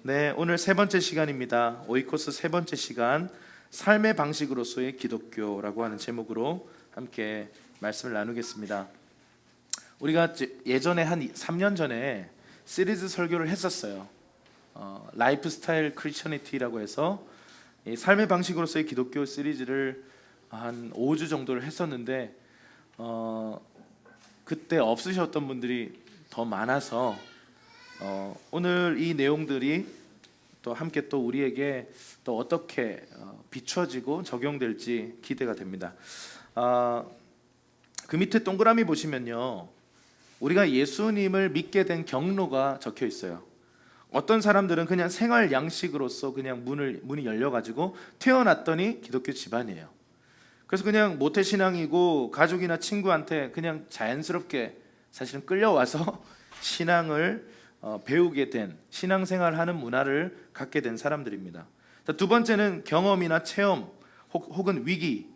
네, 오늘 세 번째 시간입니다. 오이코스 세 번째 시간, 삶의 방식으로서의 기독교라고 하는 제목으로 함께 말씀을 나누겠습니다. 우리가 예전에 한 3년 전에 시리즈 설교를 했었어요. 라이프 스타일 크리스천리티라고 해서 이 삶의 방식으로서의 기독교 시리즈를 한 5주 정도를 했었는데 그때 없으셨던 분들이 더 많아서 오늘 이 내용들이 또 함께 또 우리에게 또 어떻게 비춰지고 적용될지 기대가 됩니다. 그 밑에 동그라미 보시면요, 우리가 예수님을 믿게 된 경로가 적혀 있어요. 어떤 사람들은 그냥 생활 양식으로서 그냥 문이 열려가지고 태어났더니 기독교 집안이에요. 그래서 그냥 모태신앙이고 가족이나 친구한테 그냥 자연스럽게 사실은 끌려와서 신앙을 배우게 된, 신앙생활하는 문화를 갖게 된 사람들입니다. 두 번째는 경험이나 체험 혹은 위기.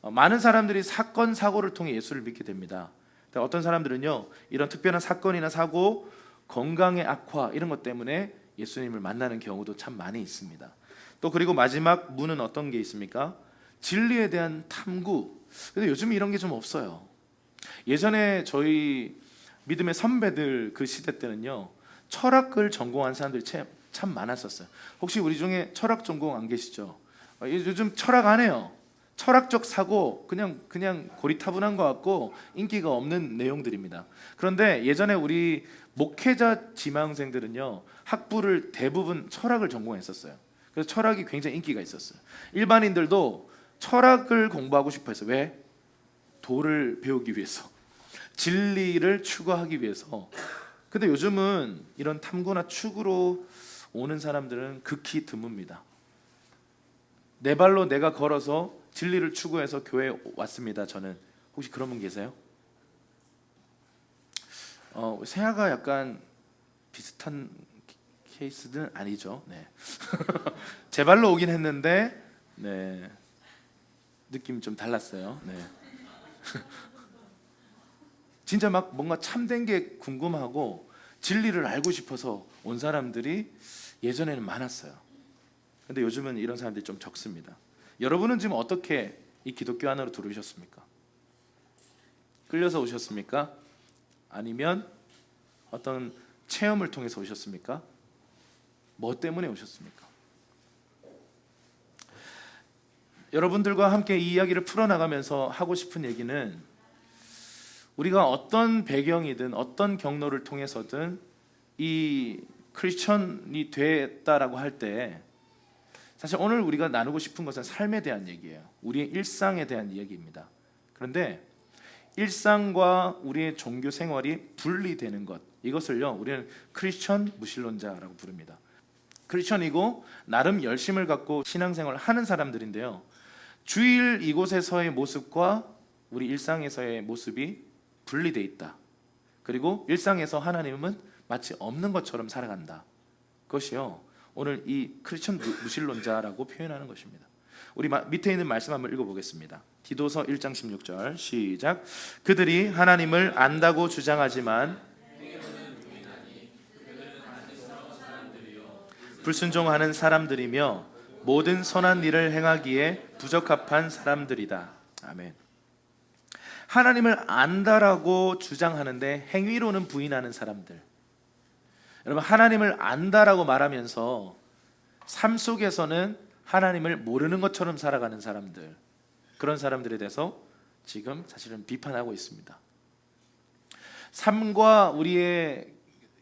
많은 사람들이 사건 사고를 통해 예수를 믿게 됩니다. 어떤 사람들은요, 이런 특별한 사건이나 사고, 건강의 악화 이런 것 때문에 예수님을 만나는 경우도 참 많이 있습니다. 또 그리고 마지막 문은 어떤 게 있습니까? 진리에 대한 탐구. 근데 요즘 이런 게 좀 없어요. 예전에 저희 믿음의 선배들 그 시대 때는요, 철학을 전공한 사람들이 참 많았었어요. 혹시 우리 중에 철학 전공 안 계시죠? 요즘 철학 안 해요. 철학적 사고 그냥 고리타분한 것 같고 인기가 없는 내용들입니다. 그런데 예전에 우리 목회자 지망생들은요, 학부를 대부분 철학을 전공했었어요. 그래서 철학이 굉장히 인기가 있었어요. 일반인들도 철학을 공부하고 싶어 했어요. 왜? 도를 배우기 위해서, 진리를 추구하기 위해서. 근데 요즘은 이런 탐구나 추구로 오는 사람들은 극히 드뭅니다. 내 발로 내가 걸어서 진리를 추구해서 교회에 왔습니다. 저는. 혹시 그런 분 계세요? 세아가 약간 비슷한 케이스는 아니죠. 네. 제 발로 오긴 했는데, 네, 느낌이 좀 달랐어요. 네. 진짜 막 뭔가 참된 게 궁금하고 진리를 알고 싶어서 온 사람들이 예전에는 많았어요. 근데 요즘은 이런 사람들이 좀 적습니다. 여러분은 지금 어떻게 이 기독교 안으로 들어오셨습니까? 끌려서 오셨습니까? 아니면 어떤 체험을 통해서 오셨습니까? 뭐 때문에 오셨습니까? 여러분들과 함께 이 이야기를 풀어나가면서 하고 싶은 얘기는, 우리가 어떤 배경이든 어떤 경로를 통해서든 이 크리스천이 됐다라고 할 때, 사실 오늘 우리가 나누고 싶은 것은 삶에 대한 얘기예요. 우리의 일상에 대한 이야기입니다. 그런데 일상과 우리의 종교 생활이 분리되는 것, 이것을요 우리는 크리스천 무신론자라고 부릅니다. 크리스천이고 나름 열심을 갖고 신앙생활을 하는 사람들인데요, 주일 이곳에서의 모습과 우리 일상에서의 모습이 분리되어 있다. 그리고 일상에서 하나님은 마치 없는 것처럼 살아간다. 그것이요 오늘 이 크리스천 무신론자라고 표현하는 것입니다. 우리 밑에 있는 말씀 한번 읽어보겠습니다. 디도서 1장 16절 시작. 그들이 하나님을 안다고 주장하지만 불순종하는 사람들이며 모든 선한 일을 행하기에 부적합한 사람들이다. 아멘. 하나님을 안다라고 주장하는데 행위로는 부인하는 사람들. 여러분, 하나님을 안다라고 말하면서 삶 속에서는 하나님을 모르는 것처럼 살아가는 사람들, 그런 사람들에 대해서 지금 사실은 비판하고 있습니다. 삶과 우리의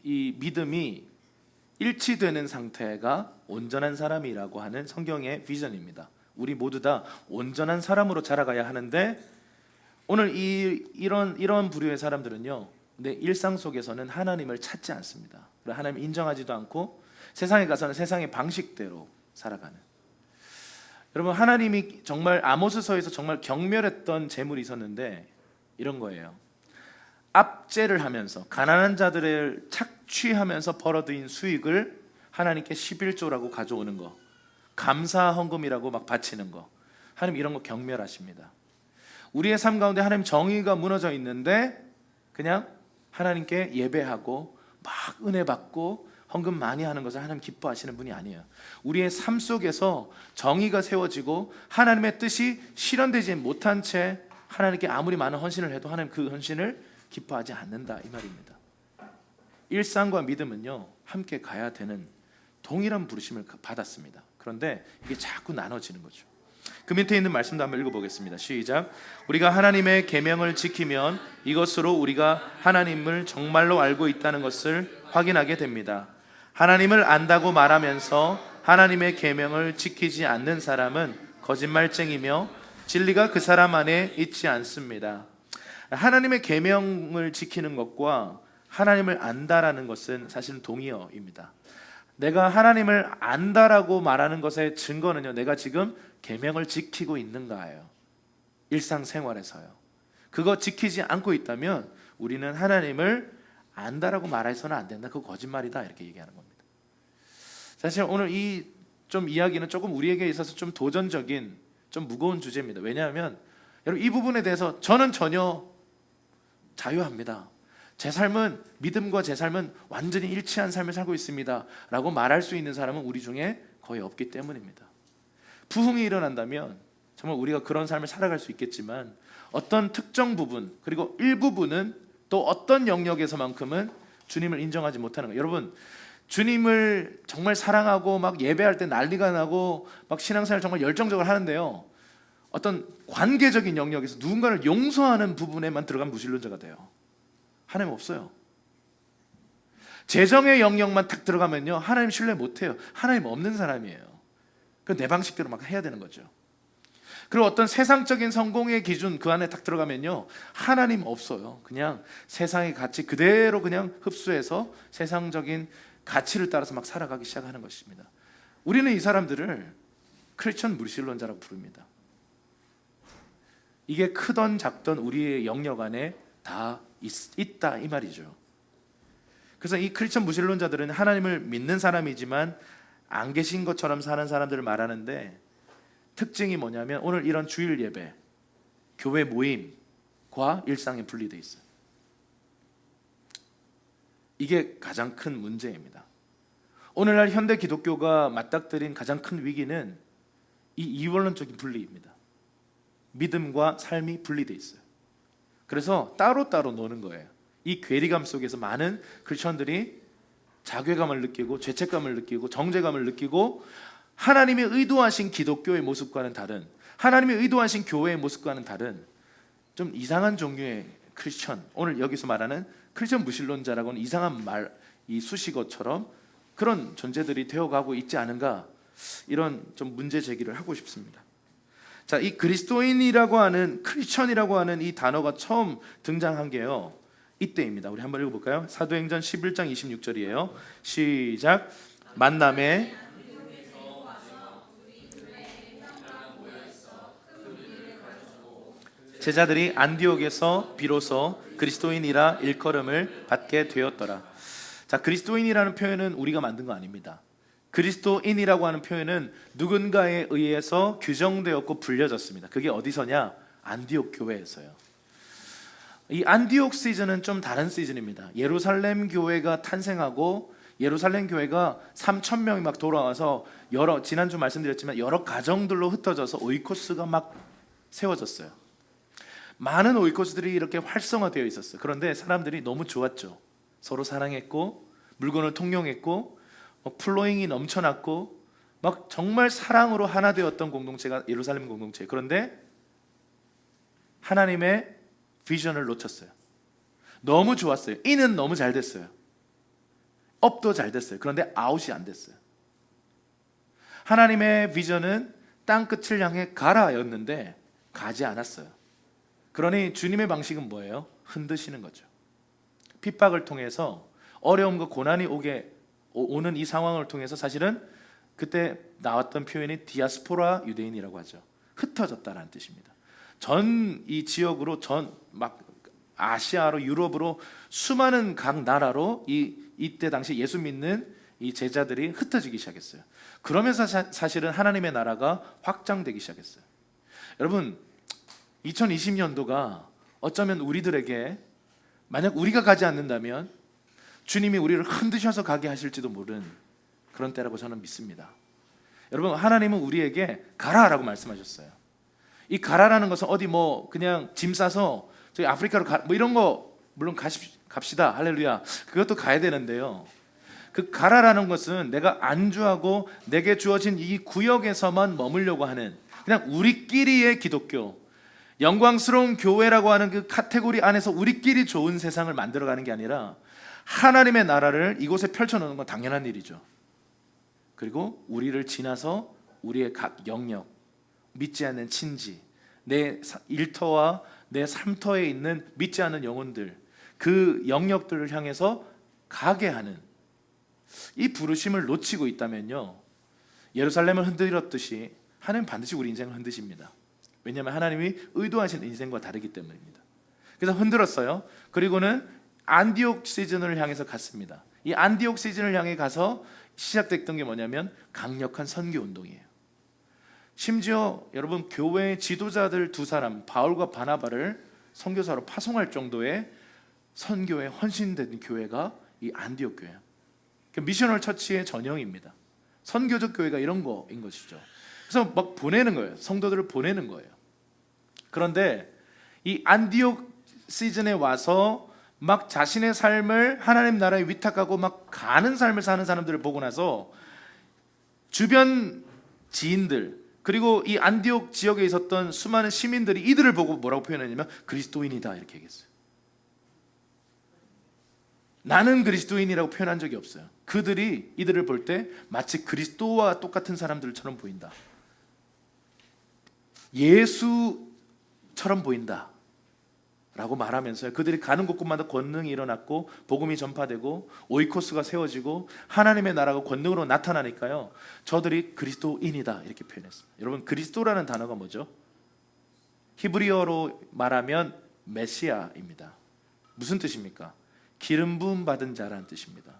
이 믿음이 일치되는 상태가 온전한 사람이라고 하는 성경의 비전입니다. 우리 모두 다 온전한 사람으로 자라가야 하는데, 오늘 이런 부류의 사람들은요, 내 일상 속에서는 하나님을 찾지 않습니다. 하나님을 인정하지도 않고 세상에 가서는 세상의 방식대로 살아가는. 여러분, 하나님이 정말 아모스서에서 정말 경멸했던 재물이 있었는데 이런 거예요. 압제를 하면서 가난한 자들을 착취하면서 벌어들인 수익을 하나님께 11조라고 가져오는 거, 감사 헌금이라고 막 바치는 거, 하나님 이런 거 경멸하십니다. 우리의 삶 가운데 하나님 정의가 무너져 있는데 그냥 하나님께 예배하고 막 은혜 받고 헌금 많이 하는 것을 하나님 기뻐하시는 분이 아니에요. 우리의 삶 속에서 정의가 세워지고 하나님의 뜻이 실현되지 못한 채 하나님께 아무리 많은 헌신을 해도 하나님 그 헌신을 기뻐하지 않는다, 이 말입니다. 일상과 믿음은요 함께 가야 되는 동일한 부르심을 받았습니다. 그런데 이게 자꾸 나눠지는 거죠. 그 밑에 있는 말씀도 한번 읽어보겠습니다. 시작. 우리가 하나님의 계명을 지키면 이것으로 우리가 하나님을 정말로 알고 있다는 것을 확인하게 됩니다. 하나님을 안다고 말하면서 하나님의 계명을 지키지 않는 사람은 거짓말쟁이며 진리가 그 사람 안에 있지 않습니다. 하나님의 계명을 지키는 것과 하나님을 안다라는 것은 사실은 동의어입니다. 내가 하나님을 안다라고 말하는 것의 증거는요, 내가 지금 계명을 지키고 있는가예요. 일상생활에서요. 그거 지키지 않고 있다면 우리는 하나님을 안다라고 말해서는 안 된다. 그거 거짓말이다, 이렇게 얘기하는 겁니다. 사실 오늘 이 좀 이야기는 조금 우리에게 있어서 좀 도전적인, 좀 무거운 주제입니다. 왜냐하면 여러분 이 부분에 대해서 저는 전혀 자유합니다. 제 삶은, 믿음과 제 삶은 완전히 일치한 삶을 살고 있습니다 라고 말할 수 있는 사람은 우리 중에 거의 없기 때문입니다. 부흥이 일어난다면 정말 우리가 그런 삶을 살아갈 수 있겠지만 어떤 특정 부분, 그리고 일부분은 또 어떤 영역에서만큼은 주님을 인정하지 못하는 거예요. 여러분, 주님을 정말 사랑하고 막 예배할 때 난리가 나고 막 신앙생활 정말 열정적으로 하는데요, 어떤 관계적인 영역에서 누군가를 용서하는 부분에만 들어가면 무신론자가 돼요. 하나님 없어요. 재정의 영역만 탁 들어가면요 하나님 신뢰 못해요. 하나님 없는 사람이에요. 그 내 방식대로 막 해야 되는 거죠. 그리고 어떤 세상적인 성공의 기준 그 안에 딱 들어가면요 하나님 없어요. 그냥 세상의 가치 그대로 그냥 흡수해서 세상적인 가치를 따라서 막 살아가기 시작하는 것입니다. 우리는 이 사람들을 크리스천 무신론자라고 부릅니다. 이게 크던 작던 우리의 영역 안에 다 있다, 이 말이죠. 그래서 이 크리스천 무신론자들은 하나님을 믿는 사람이지만 안 계신 것처럼 사는 사람들을 말하는데, 특징이 뭐냐면 오늘 이런 주일 예배, 교회 모임과 일상이 분리되어 있어요. 이게 가장 큰 문제입니다. 오늘날 현대 기독교가 맞닥뜨린 가장 큰 위기는 이 이원론적인 분리입니다. 믿음과 삶이 분리되어 있어요. 그래서 따로따로 노는 거예요. 이 괴리감 속에서 많은 크리스천들이 자괴감을 느끼고 죄책감을 느끼고 정죄감을 느끼고 하나님이 의도하신 기독교의 모습과는 다른, 하나님이 의도하신 교회의 모습과는 다른 좀 이상한 종류의 크리스천, 오늘 여기서 말하는 크리스천 무신론자라고는 이상한 말, 이 수식어처럼 그런 존재들이 되어가고 있지 않은가, 이런 좀 문제 제기를 하고 싶습니다. 자, 이 그리스도인이라고 하는, 크리스천이라고 하는 이 단어가 처음 등장한 게요 이때입니다. 우리 한번 읽어볼까요? 사도행전 11장 26절이에요. 시작. 만남에 제자들이 안디옥에서 비로소 그리스도인이라 일컬음을 받게 되었더라. 자, 그리스도인이라는 표현은 우리가 만든 거 아닙니다. 그리스도인이라고 하는 표현은 누군가에 의해서 규정되었고 불려졌습니다. 그게 어디서냐? 안디옥 교회에서요. 이 안디옥 시즌은 좀 다른 시즌입니다. 예루살렘 교회가 탄생하고 예루살렘 교회가 3,000명이 막 돌아와서 여러, 지난주 말씀드렸지만 여러 가정들로 흩어져서 오이코스가 막 세워졌어요. 많은 오이코스들이 이렇게 활성화되어 있었어요. 그런데 사람들이 너무 좋았죠. 서로 사랑했고 물건을 통용했고 플로잉이 넘쳐났고 막 정말 사랑으로 하나 되었던 공동체가 예루살렘 공동체. 그런데 하나님의 비전을 놓쳤어요. 너무 좋았어요. 인은 너무 잘 됐어요. 업도 잘 됐어요. 그런데 아웃이 안 됐어요. 하나님의 비전은 땅끝을 향해 가라였는데 가지 않았어요. 그러니 주님의 방식은 뭐예요? 흔드시는 거죠. 핍박을 통해서 어려움과 고난이 오는 이 상황을 통해서 사실은 그때 나왔던 표현이 디아스포라 유대인이라고 하죠. 흩어졌다라는 뜻입니다. 전 이 지역으로 막 아시아로 유럽으로 수많은 각 나라로 이때 당시 예수 믿는 이 제자들이 흩어지기 시작했어요. 그러면서 사실은 하나님의 나라가 확장되기 시작했어요. 여러분, 2020년도가 어쩌면 우리들에게 만약 우리가 가지 않는다면 주님이 우리를 흔드셔서 가게 하실지도 모르는 그런 때라고 저는 믿습니다. 여러분, 하나님은 우리에게 가라라고 말씀하셨어요. 이 가라라는 것은 어디 뭐 그냥 짐 싸서 저희 아프리카로 뭐 이런 거 물론 갑시다, 할렐루야, 그것도 가야 되는데요, 그 가라라는 것은 내가 안주하고 내게 주어진 이 구역에서만 머물려고 하는 그냥 우리끼리의 기독교, 영광스러운 교회라고 하는 그 카테고리 안에서 우리끼리 좋은 세상을 만들어가는 게 아니라 하나님의 나라를 이곳에 펼쳐놓는 건 당연한 일이죠. 그리고 우리를 지나서 우리의 각 영역, 믿지 않는 친지, 내 일터와 내 삶터에 있는 믿지 않는 영혼들, 그 영역들을 향해서 가게 하는 이 부르심을 놓치고 있다면요, 예루살렘을 흔들었듯이 하나님 반드시 우리 인생을 흔드십니다. 왜냐하면 하나님이 의도하신 인생과 다르기 때문입니다. 그래서 흔들었어요. 그리고는 안디옥 시즌을 향해서 갔습니다. 이 안디옥 시즌을 향해 가서 시작됐던 게 뭐냐면 강력한 선교 운동이에요. 심지어 여러분, 교회의 지도자들 두 사람, 바울과 바나바를 선교사로 파송할 정도의 선교에 헌신된 교회가 이 안디옥 교회예요. 미셔널 처치의 전형입니다. 선교적 교회가 이런 거인 것이죠. 그래서 막 보내는 거예요. 성도들을 보내는 거예요. 그런데 이 안디옥 시즌에 와서 막 자신의 삶을 하나님 나라에 위탁하고 막 가는 삶을 사는 사람들을 보고 나서 주변 지인들, 그리고 이 안디옥 지역에 있었던 수많은 시민들이 이들을 보고 뭐라고 표현했냐면 그리스도인이다 이렇게 얘기했어요. 나는 그리스도인이라고 표현한 적이 없어요. 그들이 이들을 볼 때 마치 그리스도와 똑같은 사람들처럼 보인다, 예수처럼 보인다 라고 말하면서 그들이 가는 곳곳마다 권능이 일어났고 복음이 전파되고 오이코스가 세워지고 하나님의 나라가 권능으로 나타나니까요, 저들이 그리스도인이다 이렇게 표현했습니다. 여러분, 그리스도라는 단어가 뭐죠? 히브리어로 말하면 메시아입니다. 무슨 뜻입니까? 기름 부음 받은 자라는 뜻입니다.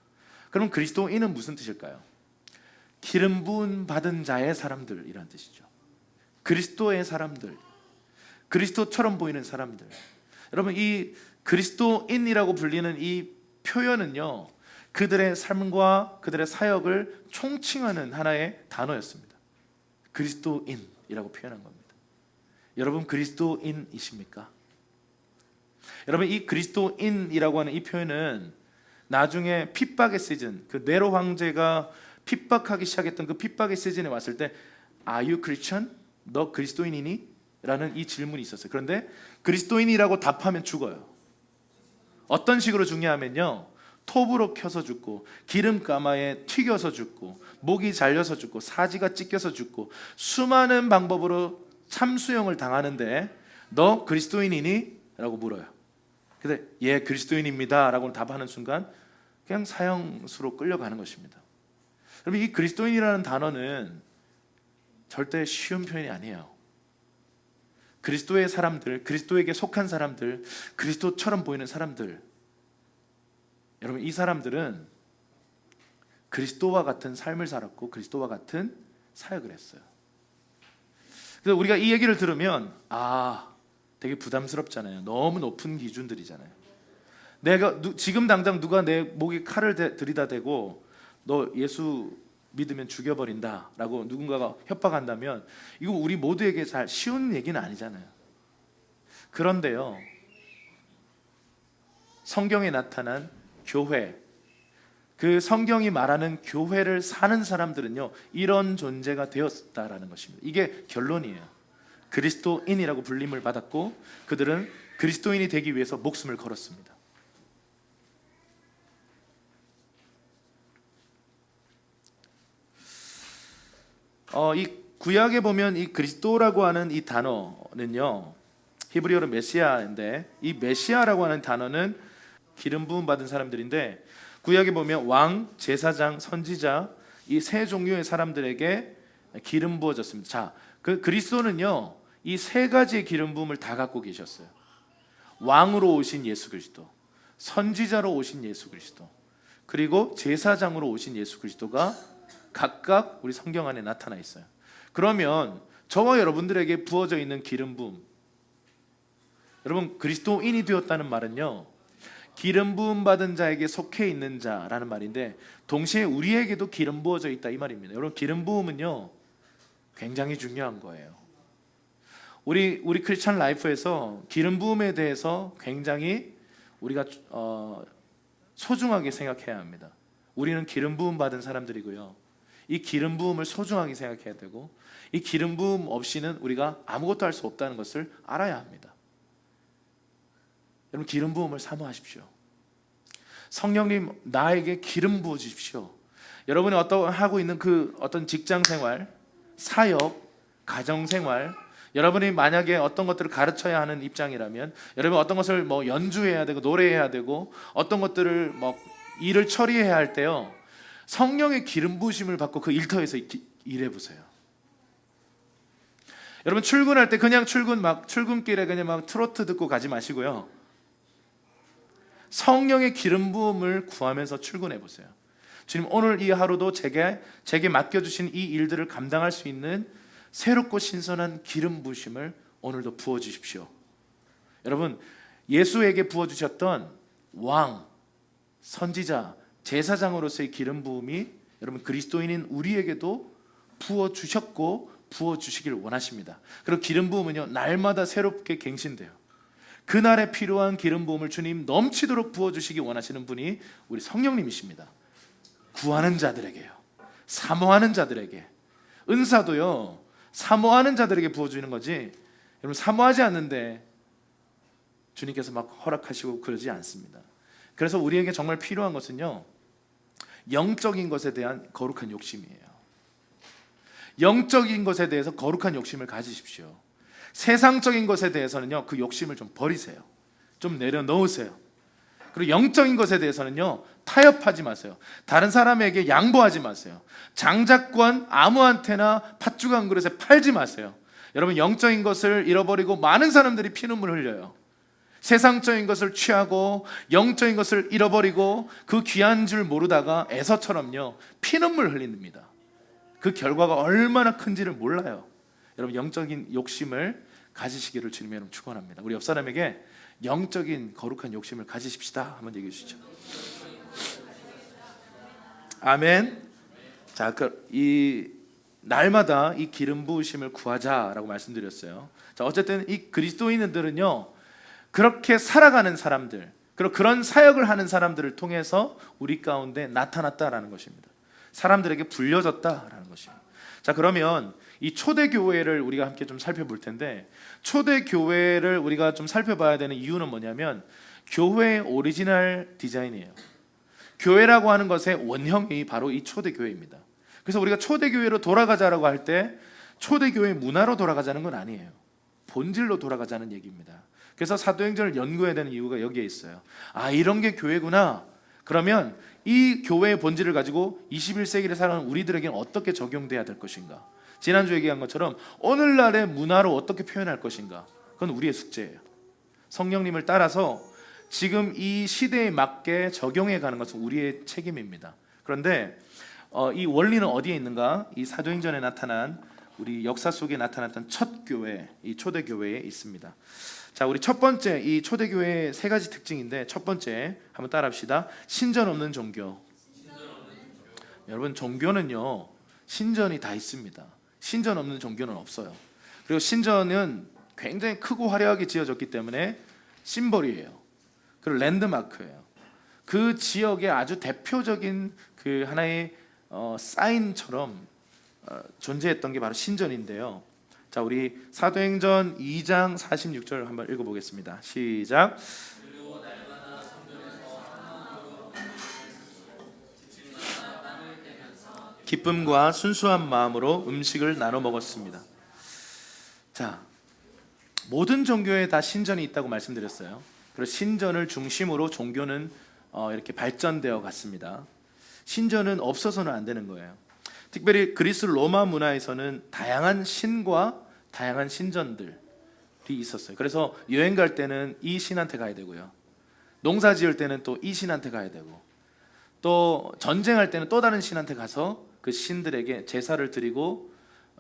그럼 그리스도인은 무슨 뜻일까요? 기름 부음 받은 자의 사람들이라는 뜻이죠. 그리스도의 사람들, 그리스도처럼 보이는 사람들. 여러분, 이 그리스도인이라고 불리는 이 표현은요, 그들의 삶과 그들의 사역을 총칭하는 하나의 단어였습니다. 그리스도인이라고 표현한 겁니다. 여러분, 그리스도인이십니까? 여러분, 이 그리스도인이라고 하는 이 표현은 나중에 핍박의 시즌, 그 네로 황제가 핍박하기 시작했던 그 핍박의 시즌에 왔을 때 Are you Christian? 너 그리스도인이니? 라는 이 질문이 있었어요. 그런데 그리스도인이라고 답하면 죽어요. 어떤 식으로 죽냐면요, 톱으로 켜서 죽고, 기름가마에 튀겨서 죽고, 목이 잘려서 죽고, 사지가 찢겨서 죽고, 수많은 방법으로 참수형을 당하는데 너 그리스도인이니? 라고 물어요. 근데 예, 그리스도인입니다 라고 답하는 순간 그냥 사형수로 끌려가는 것입니다. 여러분, 이 그리스도인이라는 단어는 절대 쉬운 표현이 아니에요. 그리스도의 사람들, 그리스도에게 속한 사람들, 그리스도처럼 보이는 사람들, 여러분, 이 사람들은 그리스도와 같은 삶을 살았고 그리스도와 같은 사역을 했어요. 그래서 우리가 이 얘기를 들으면 되게 부담스럽잖아요. 너무 높은 기준들이잖아요. 내가 지금 당장 누가 내 목에 칼을 들이다 대고 너 예수 믿으면 죽여버린다 라고 누군가가 협박한다면 이거 우리 모두에게 잘 쉬운 얘기는 아니잖아요. 그런데요, 성경에 나타난 교회, 그 성경이 말하는 교회를 사는 사람들은요, 이런 존재가 되었다라는 것입니다. 이게 결론이에요. 그리스도인이라고 불림을 받았고 그들은 그리스도인이 되기 위해서 목숨을 걸었습니다. 이 구약에 보면 이 그리스도라고 하는 이 단어는요, 히브리어로 메시아인데, 이 메시아라고 하는 단어는 기름 부음 받은 사람들인데, 구약에 보면 왕, 제사장, 선지자, 이 세 종류의 사람들에게 기름 부어졌습니다. 자, 그 그리스도는요, 이 세 가지의 기름 부음을 다 갖고 계셨어요. 왕으로 오신 예수 그리스도, 선지자로 오신 예수 그리스도, 그리고 제사장으로 오신 예수 그리스도가 각각 우리 성경 안에 나타나 있어요. 그러면 저와 여러분들에게 부어져 있는 기름 부음, 여러분, 그리스도인이 되었다는 말은요, 기름 부음 받은 자에게 속해 있는 자라는 말인데, 동시에 우리에게도 기름 부어져 있다 이 말입니다. 여러분, 기름 부음은요 굉장히 중요한 거예요. 우리 크리스천 라이프에서 기름 부음에 대해서 굉장히 우리가 소중하게 생각해야 합니다. 우리는 기름 부음 받은 사람들이고요, 이 기름 부음을 소중하게 생각해야 되고, 이 기름 부음 없이는 우리가 아무것도 할 수 없다는 것을 알아야 합니다. 여러분, 기름 부음을 사모하십시오. 성령님, 나에게 기름 부어 주십시오. 여러분이 하고 있는 그 어떤 직장 생활, 사역, 가정 생활, 여러분이 만약에 어떤 것들을 가르쳐야 하는 입장이라면, 여러분 어떤 것을 연주해야 되고 노래해야 되고 어떤 것들을 일을 처리해야 할 때요, 성령의 기름 부으심을 받고 그 일터에서 일해 보세요. 여러분, 출근할 때 그냥 출근길에 그냥 트로트 듣고 가지 마시고요, 성령의 기름 부음을 구하면서 출근해 보세요. 주님, 오늘 이 하루도 제게 맡겨주신 이 일들을 감당할 수 있는 새롭고 신선한 기름 부으심을 오늘도 부어주십시오. 여러분, 예수에게 부어주셨던 왕, 선지자, 제사장으로서의 기름 부음이 여러분 그리스도인인 우리에게도 부어주셨고 부어주시길 원하십니다. 그리고 기름 부음은요 날마다 새롭게 갱신돼요. 그날에 필요한 기름 부음을 주님 넘치도록 부어주시기 원하시는 분이 우리 성령님이십니다. 구하는 자들에게요, 사모하는 자들에게. 은사도요 사모하는 자들에게 부어주는 거지, 여러분 사모하지 않는데 주님께서 허락하시고 그러지 않습니다. 그래서 우리에게 정말 필요한 것은요 영적인 것에 대한 거룩한 욕심이에요. 영적인 것에 대해서 거룩한 욕심을 가지십시오. 세상적인 것에 대해서는요 그 욕심을 좀 버리세요. 좀 내려놓으세요. 그리고 영적인 것에 대해서는요 타협하지 마세요. 다른 사람에게 양보하지 마세요. 장자권 아무한테나 팥죽 한 그릇에 팔지 마세요. 여러분, 영적인 것을 잃어버리고 많은 사람들이 피눈물 흘려요. 세상적인 것을 취하고 영적인 것을 잃어버리고 그 귀한 줄 모르다가 에서처럼요 피눈물 흘립니다. 그 결과가 얼마나 큰지를 몰라요. 여러분, 영적인 욕심을 가지시기를 주님의 이름으로 축원합니다. 우리 옆 사람에게 영적인 거룩한 욕심을 가지십시다 한번 얘기해 주시죠. 아멘. 자, 이 날마다 이 기름 부으심을 구하자라고 말씀드렸어요. 자, 어쨌든 이 그리스도인들은요 그렇게 살아가는 사람들, 그리고 그런 사역을 하는 사람들을 통해서 우리 가운데 나타났다라는 것입니다. 사람들에게 불려졌다라는 것입니다. 자, 그러면 이 초대교회를 우리가 함께 좀 살펴볼 텐데, 초대교회를 우리가 좀 살펴봐야 되는 이유는 뭐냐면 교회의 오리지널 디자인이에요. 교회라고 하는 것의 원형이 바로 이 초대교회입니다. 그래서 우리가 초대교회로 돌아가자라고 할 때 초대교회 문화로 돌아가자는 건 아니에요. 본질로 돌아가자는 얘기입니다. 그래서 사도행전을 연구해야 되는 이유가 여기에 있어요. 아, 이런 게 교회구나. 그러면 이 교회의 본질을 가지고 21세기를 살아가는 우리들에게는 어떻게 적용돼야 될 것인가? 지난주 얘기한 것처럼 오늘날의 문화로 어떻게 표현할 것인가? 그건 우리의 숙제예요. 성령님을 따라서 지금 이 시대에 맞게 적용해 가는 것은 우리의 책임입니다. 그런데 이 원리는 어디에 있는가? 이 사도행전에 나타난, 우리 역사 속에 나타났던 첫 교회, 이 초대교회에 있습니다. 자, 우리 첫 번째, 이 초대교회의 세 가지 특징인데, 첫 번째 한번 따라합시다. 신전 없는 종교. 여러분, 종교는요 신전이 다 있습니다. 신전 없는 종교는 없어요. 그리고 신전은 굉장히 크고 화려하게 지어졌기 때문에 심벌이에요. 그리고 랜드마크예요. 그 지역의 아주 대표적인 그 하나의 사인처럼 존재했던 게 바로 신전인데요. 자, 우리 사도행전 2장 46절 한번 읽어보겠습니다. 시작. 기쁨과 순수한 마음으로 음식을 나눠 먹었습니다. 자, 모든 종교에 다 신전이 있다고 말씀드렸어요. 그래서 신전을 중심으로 종교는 이렇게 발전되어 갔습니다. 신전은 없어서는 안 되는 거예요. 특별히 그리스 로마 문화에서는 다양한 신과 다양한 신전들이 있었어요. 그래서 여행 갈 때는 이 신한테 가야 되고요, 농사 지을 때는 또 이 신한테 가야 되고, 또 전쟁할 때는 또 다른 신한테 가서 그 신들에게 제사를 드리고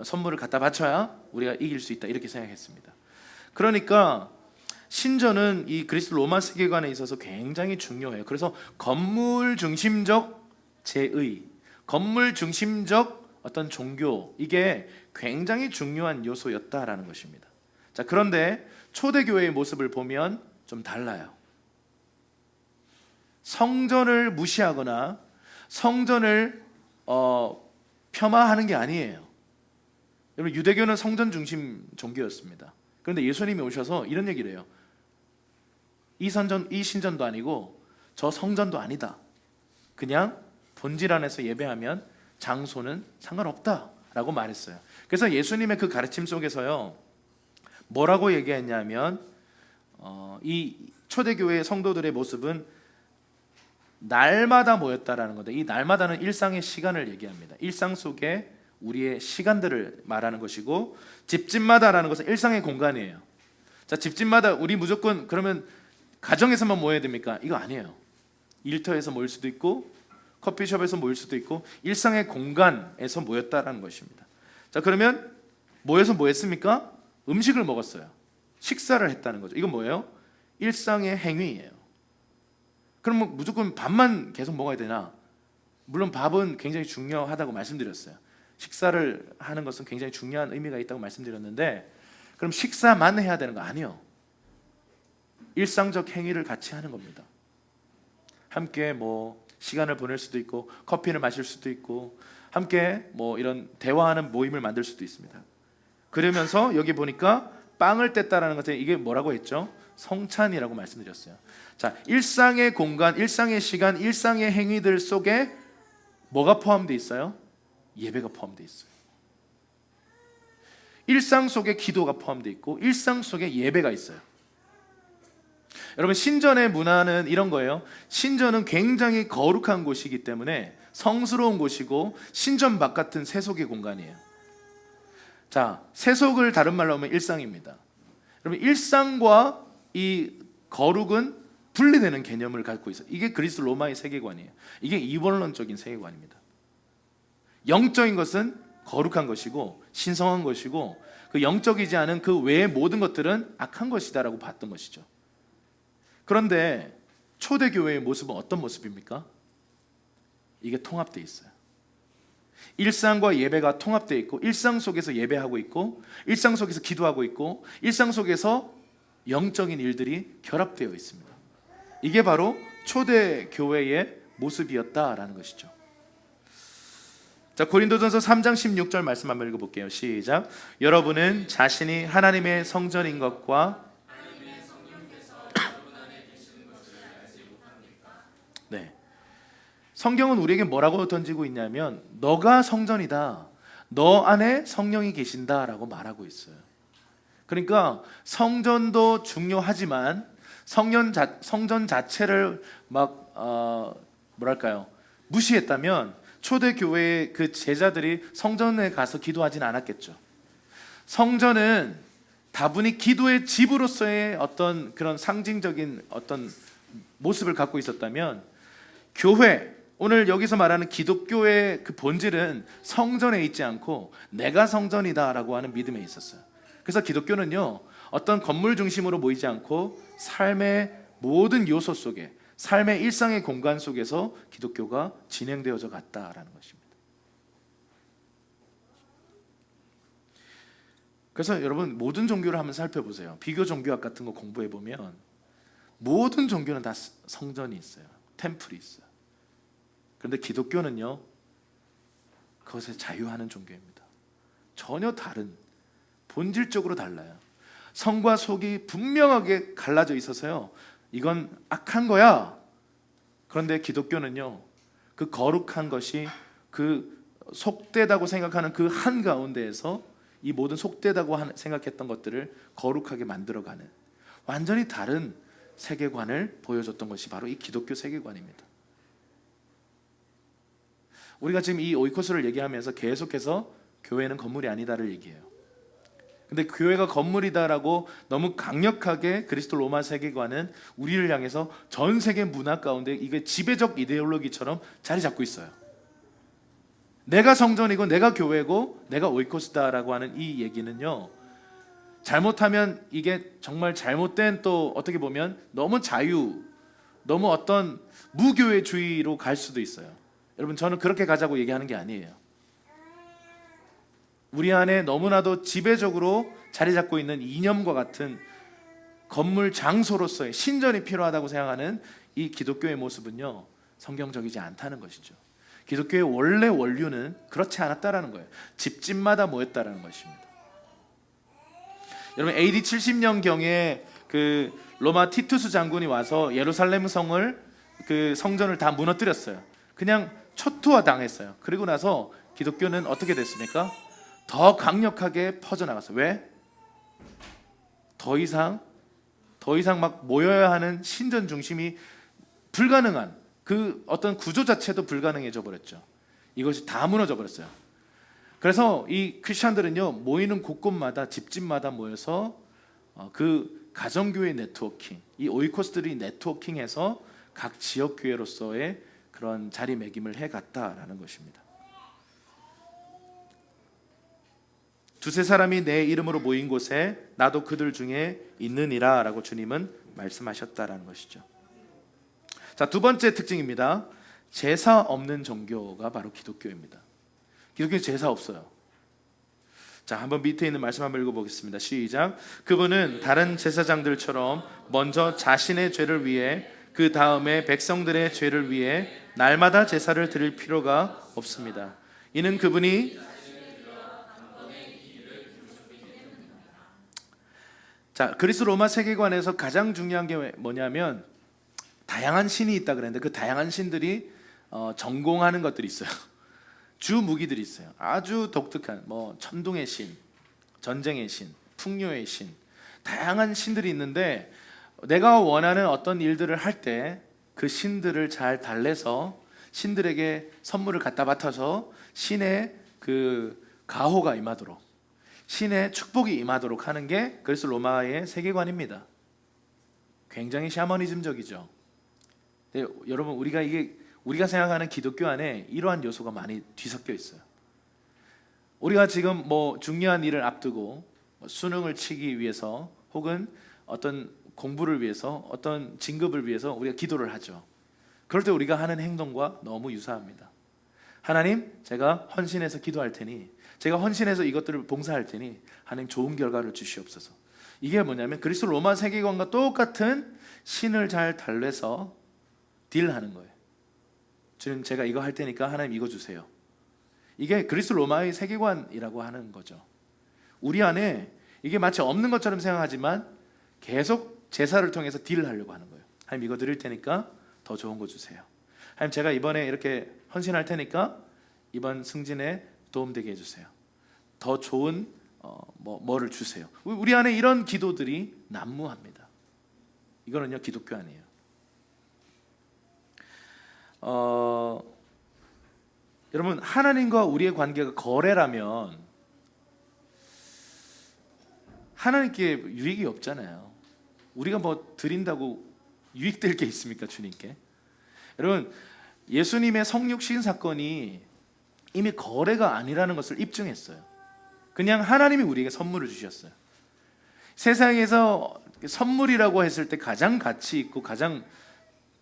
선물을 갖다 바쳐야 우리가 이길 수 있다, 이렇게 생각했습니다. 그러니까 신전은 이 그리스 로마 세계관에 있어서 굉장히 중요해요. 그래서 건물 중심적 제의, 건물 중심적 어떤 종교, 이게 굉장히 중요한 요소였다라는 것입니다. 자, 그런데 초대교회의 모습을 보면 좀 달라요. 성전을 무시하거나 성전을 폄하하는 게 아니에요. 여러분, 유대교는 성전 중심 종교였습니다. 그런데 예수님이 오셔서 이런 얘기를 해요. 이 신전도 아니고 저 성전도 아니다. 그냥 본질 안에서 예배하면 장소는 상관없다라고 말했어요. 그래서 예수님의 그 가르침 속에서요, 뭐라고 얘기했냐면 이 초대교회의 성도들의 모습은 날마다 모였다라는 건데, 이 날마다는 일상의 시간을 얘기합니다. 일상 속에 우리의 시간들을 말하는 것이고, 집집마다라는 것은 일상의 공간이에요. 자, 집집마다 우리 무조건 그러면 가정에서만 모여야 됩니까? 이거 아니에요. 일터에서 모일 수도 있고 커피숍에서 모일 수도 있고 일상의 공간에서 모였다라는 것입니다. 자, 그러면 모여서 뭐 했습니까? 음식을 먹었어요. 식사를 했다는 거죠. 이건 뭐예요? 일상의 행위예요. 그럼 무조건 밥만 계속 먹어야 되나? 물론 밥은 굉장히 중요하다고 말씀드렸어요. 식사를 하는 것은 굉장히 중요한 의미가 있다고 말씀드렸는데, 그럼 식사만 해야 되는 거 아니에요. 일상적 행위를 같이 하는 겁니다. 함께 뭐 시간을 보낼 수도 있고 커피를 마실 수도 있고 함께 뭐 이런 대화하는 모임을 만들 수도 있습니다. 그러면서 여기 보니까 빵을 뗐다라는 것은 이게 뭐라고 했죠? 성찬이라고 말씀드렸어요. 자, 일상의 공간, 일상의 시간, 일상의 행위들 속에 뭐가 포함되어 있어요? 예배가 포함되어 있어요. 일상 속에 기도가 포함되어 있고 일상 속에 예배가 있어요. 여러분, 신전의 문화는 이런 거예요. 신전은 굉장히 거룩한 곳이기 때문에 성스러운 곳이고 신전 바깥은 세속의 공간이에요. 자, 세속을 다른 말로 하면 일상입니다. 여러분, 일상과 이 거룩은 분리되는 개념을 갖고 있어요. 이게 그리스 로마의 세계관이에요. 이게 이원론적인 세계관입니다. 영적인 것은 거룩한 것이고 신성한 것이고, 그 영적이지 않은 그 외의 모든 것들은 악한 것이다라고 봤던 것이죠. 그런데 초대교회의 모습은 어떤 모습입니까? 이게 통합되어 있어요. 일상과 예배가 통합되어 있고, 일상 속에서 예배하고 있고, 일상 속에서 기도하고 있고, 일상 속에서 영적인 일들이 결합되어 있습니다. 이게 바로 초대교회의 모습이었다라는 것이죠. 자, 고린도전서 3장 16절 말씀 한번 읽어볼게요. 시작. 여러분은 자신이 하나님의 성전인 것과 네, 성경은 우리에게 뭐라고 던지고 있냐면 너가 성전이다, 너 안에 성령이 계신다라고 말하고 있어요. 그러니까 성전도 중요하지만 성전 자체를 막 뭐랄까요, 무시했다면 초대교회의 그 제자들이 성전에 가서 기도하진 않았겠죠. 성전은 다분히 기도의 집으로서의 어떤 그런 상징적인 어떤 모습을 갖고 있었다면, 교회, 오늘 여기서 말하는 기독교의 그 본질은 성전에 있지 않고 내가 성전이다라고 하는 믿음에 있었어요. 그래서 기독교는요, 어떤 건물 중심으로 모이지 않고 삶의 모든 요소 속에, 삶의 일상의 공간 속에서 기독교가 진행되어져 갔다라는 것입니다. 그래서 여러분, 모든 종교를 한번 살펴보세요. 비교 종교학 같은 거 공부해 보면 모든 종교는 다 성전이 있어요. 템플이 있어요. 그런데 기독교는요, 그것에 자유하는 종교입니다. 전혀 다른, 본질적으로 달라요. 성과 속이 분명하게 갈라져 있어서요, 이건 악한 거야. 그런데 기독교는요, 그 거룩한 것이 그 속되다고 생각하는 그 한가운데에서 이 모든 속되다고 생각했던 것들을 거룩하게 만들어가는 완전히 다른 세계관을 보여줬던 것이 바로 이 기독교 세계관입니다. 우리가 지금 이 오이코스를 얘기하면서 계속해서 교회는 건물이 아니다를 얘기해요. 근데 교회가 건물이다라고 너무 강력하게 그리스도 로마 세계관은 우리를 향해서 전 세계 문화 가운데 이게 지배적 이데올로기처럼 자리 잡고 있어요. 내가 성전이고 내가 교회고 내가 오이코스다라고 하는 이 얘기는요, 잘못하면 이게 정말 잘못된, 또 어떻게 보면 너무 너무 어떤 무교회주의로 갈 수도 있어요. 여러분, 저는 그렇게 가자고 얘기하는 게 아니에요. 우리 안에 너무나도 지배적으로 자리 잡고 있는 이념과 같은 건물 장소로서의 신전이 필요하다고 생각하는 이 기독교의 모습은요, 성경적이지 않다는 것이죠. 기독교의 원래 원류는 그렇지 않았다라는 거예요. 집집마다 모였다라는 것입니다. 여러분, AD 70년경에 그 로마 티투스 장군이 와서 예루살렘 성을, 그 성전을 다 무너뜨렸어요. 그냥 초토화 당했어요. 그리고 나서 기독교는 어떻게 됐습니까? 더 강력하게 퍼져나갔어요. 왜? 더 이상 막 모여야 하는 신전 중심이 불가능한 그 어떤 구조 자체도 불가능해져 버렸죠. 이것이 다 무너져 버렸어요. 그래서 이 크리스천들은요, 모이는 곳곳마다 집집마다 모여서 그 가정교회 네트워킹, 이 오이코스들이 네트워킹해서 각 지역교회로서의 그런 자리매김을 해갔다라는 것입니다. 두세 사람이 내 이름으로 모인 곳에 나도 그들 중에 있느니라 라고 주님은 말씀하셨다라는 것이죠. 자, 두 번째 특징입니다. 제사 없는 종교가 바로 기독교입니다. 기독교는 제사 없어요. 자, 한번 밑에 있는 말씀 한번 읽어보겠습니다. 시작. 그분은 다른 제사장들처럼 먼저 자신의 죄를 위해, 그 다음에 백성들의 죄를 위해 날마다 제사를 드릴 필요가 없습니다. 이는 그분이 자, 그리스 로마 세계관에서 가장 중요한 게 뭐냐면 다양한 신이 있다 그랬는데, 그 다양한 신들이 전공하는 것들이 있어요. 주 무기들이 있어요. 아주 독특한 천둥의 신, 전쟁의 신, 풍요의 신, 다양한 신들이 있는데, 내가 원하는 어떤 일들을 할 때 그 신들을 잘 달래서 신들에게 선물을 갖다 바쳐서 신의 그 가호가 임하도록, 신의 축복이 임하도록 하는 게 그리스 로마의 세계관입니다. 굉장히 샤머니즘적이죠. 근데 여러분, 우리가 생각하는 기독교 안에 이러한 요소가 많이 뒤섞여 있어요. 우리가 지금 중요한 일을 앞두고 수능을 치기 위해서, 혹은 어떤 공부를 위해서, 어떤 진급을 위해서 우리가 기도를 하죠. 그럴 때 우리가 하는 행동과 너무 유사합니다. 하나님, 제가 헌신해서 기도할 테니, 제가 헌신해서 이것들을 봉사할 테니 하나님 좋은 결과를 주시옵소서. 이게 뭐냐면 그리스 로마 세계관과 똑같은 신을 잘 달래서 딜하는 거예요. 주님, 제가 이거 할 테니까 하나님 이거 주세요. 이게 그리스 로마의 세계관이라고 하는 거죠. 우리 안에 이게 마치 없는 것처럼 생각하지만 계속 제사를 통해서 딜을 하려고 하는 거예요. 하나님, 이거 드릴 테니까 더 좋은 거 주세요. 하나님, 제가 이번에 이렇게 헌신할 테니까 이번 승진에 도움되게 해주세요. 더 좋은 뭐를 주세요. 우리 안에 이런 기도들이 난무합니다. 이거는요, 기독교 아니에요. 여러분, 하나님과 우리의 관계가 거래라면 하나님께 유익이 없잖아요. 우리가 드린다고 유익될 게 있습니까, 주님께? 여러분, 예수님의 성육신 사건이 이미 거래가 아니라는 것을 입증했어요. 그냥 하나님이 우리에게 선물을 주셨어요. 세상에서 선물이라고 했을 때 가장 가치 있고 가장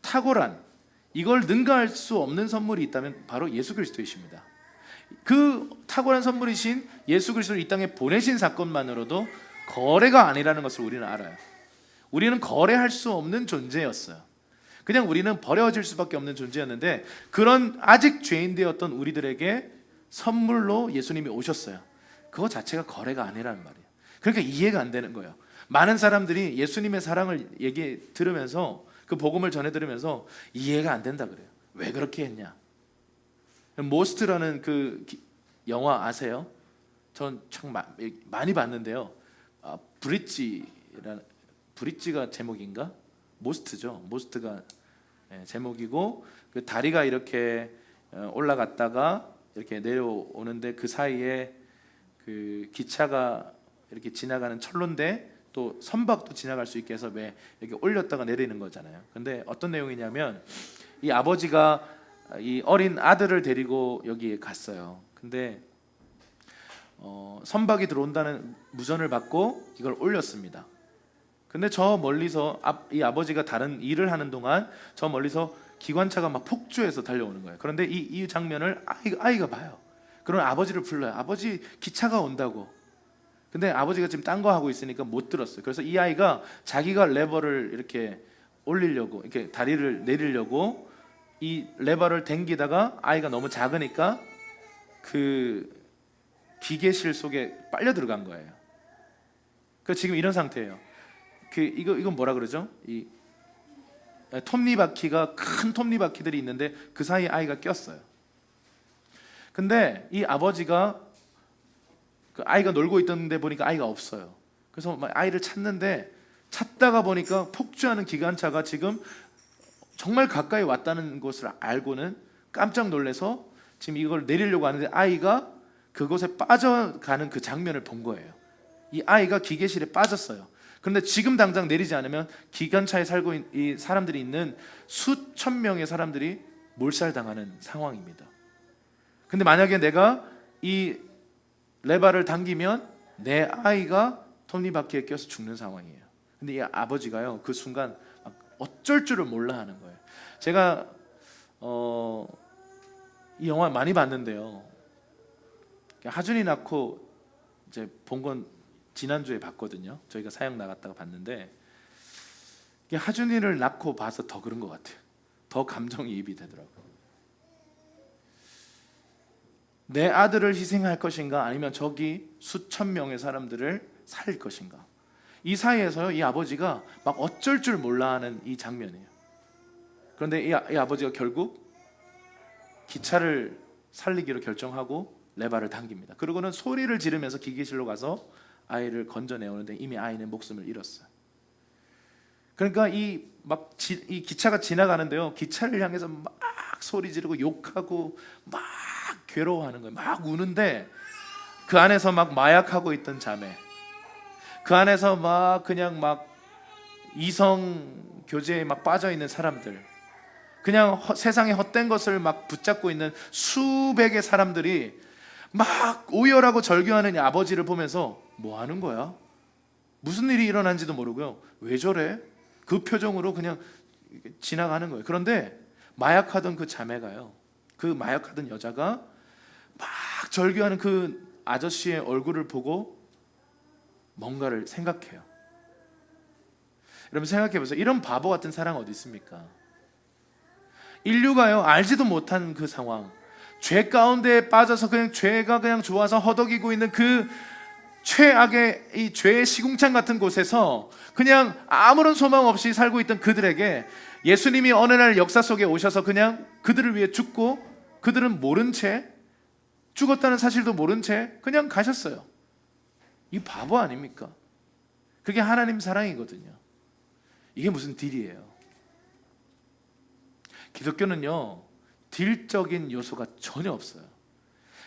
탁월한, 이걸 능가할 수 없는 선물이 있다면 바로 예수 그리스도이십니다. 그 탁월한 선물이신 예수 그리스도를 이 땅에 보내신 사건만으로도 거래가 아니라는 것을 우리는 알아요. 우리는 거래할 수 없는 존재였어요. 그냥 우리는 버려질 수밖에 없는 존재였는데, 그런 아직 죄인 되었던 우리들에게 선물로 예수님이 오셨어요. 그거 자체가 거래가 아니라는 말이에요. 그러니까 이해가 안 되는 거예요. 많은 사람들이 예수님의 사랑을 들으면서, 그 복음을 전해 들으면서 이해가 안 된다 그래요. 왜 그렇게 했냐? 모스트라는 그 영화 아세요? 전 참 많이 봤는데요. 브릿지가 제목인가? 모스트죠. 모스트가 제목이고, 그 다리가 이렇게 올라갔다가 이렇게 내려오는데 그 사이에 그 기차가 이렇게 지나가는 철로인데 또 선박도 지나갈 수 있게 해서 왜 이렇게 올렸다가 내리는 거잖아요. 근데 어떤 내용이냐면, 이 아버지가 이 어린 아들을 데리고 여기에 갔어요. 근데 선박이 들어온다는 무전을 받고 이걸 올렸습니다. 근데 저 멀리서 이 아버지가 다른 일을 하는 동안 저 멀리서 기관차가 막 폭주해서 달려오는 거예요. 그런데 이 장면을 아이가 봐요. 그러면 아버지를 불러요. 아버지, 기차가 온다고. 근데 아버지가 지금 딴 거 하고 있으니까 못 들었어요. 그래서 이 아이가 자기가 레버를 이렇게 올리려고, 이렇게 다리를 내리려고 이 레버를 당기다가 아이가 너무 작으니까 그 기계실 속에 빨려 들어간 거예요. 그 지금 이런 상태예요. 이건 뭐라 그러죠? 이 톱니바퀴가, 큰 톱니바퀴들이 있는데 그 사이에 아이가 꼈어요. 근데 이 아버지가 그 아이가 놀고 있던데 보니까 아이가 없어요. 그래서 막 아이를 찾는데 찾다가 보니까 폭주하는 기관차가 지금 정말 가까이 왔다는 것을 알고는 깜짝 놀라서 지금 이걸 내리려고 하는데 아이가 그곳에 빠져가는 그 장면을 본 거예요. 이 아이가 기계실에 빠졌어요. 그런데 지금 당장 내리지 않으면 기관차에 살고 이 사람들이 있는 수천 명의 사람들이 몰살당하는 상황입니다. 근데 만약에 내가 이 레바를 당기면 내 아이가 톱니바퀴에 껴서 죽는 상황이에요. 근데 이 아버지가요, 그 순간 어쩔 줄을 몰라 하는 거예요. 제가 이 영화 많이 봤는데요, 하준이 낳고 이제 본 건 지난주에 봤거든요. 저희가 사역 나갔다가 봤는데 하준이를 낳고 봐서 더 그런 것 같아요. 더 감정이입이 되더라고요. 내 아들을 희생할 것인가, 아니면 저기 수천 명의 사람들을 살릴 것인가. 이 사이에서요, 이 아버지가 막 어쩔 줄 몰라 하는 이 장면이에요. 그런데 이 아버지가 결국 기차를 살리기로 결정하고 레바를 당깁니다. 그러고는 소리를 지르면서 기계실로 가서 아이를 건져내오는데 이미 아이는 목숨을 잃었어요. 그러니까 이 기차가 지나가는데요, 기차를 향해서 막 소리 지르고 욕하고 막 괴로워하는 거예요. 막 우는데 그 안에서 막 마약하고 있던 자매, 그 안에서 막 그냥 막 이성 교제에 막 빠져 있는 사람들, 그냥 세상의 헛된 것을 막 붙잡고 있는 수백의 사람들이 막 오열하고 절규하는 이 아버지를 보면서 뭐 하는 거야? 무슨 일이 일어난지도 모르고요. 왜 저래? 그 표정으로 그냥 지나가는 거예요. 그런데 마약하던 그 자매가요, 그 마약하던 여자가 막 절규하는 그 아저씨의 얼굴을 보고 뭔가를 생각해요. 여러분 생각해 보세요. 이런 바보 같은 사랑 어디 있습니까? 인류가요, 알지도 못한 그 상황, 죄 가운데 빠져서 그냥 죄가 그냥 좋아서 허덕이고 있는 그 최악의 이 죄의 시궁창 같은 곳에서 그냥 아무런 소망 없이 살고 있던 그들에게 예수님이 어느 날 역사 속에 오셔서 그냥 그들을 위해 죽고, 그들은 모른 채, 죽었다는 사실도 모른 채 그냥 가셨어요. 이 바보 아닙니까? 그게 하나님 사랑이거든요. 이게 무슨 딜이에요? 기독교는요, 딜적인 요소가 전혀 없어요.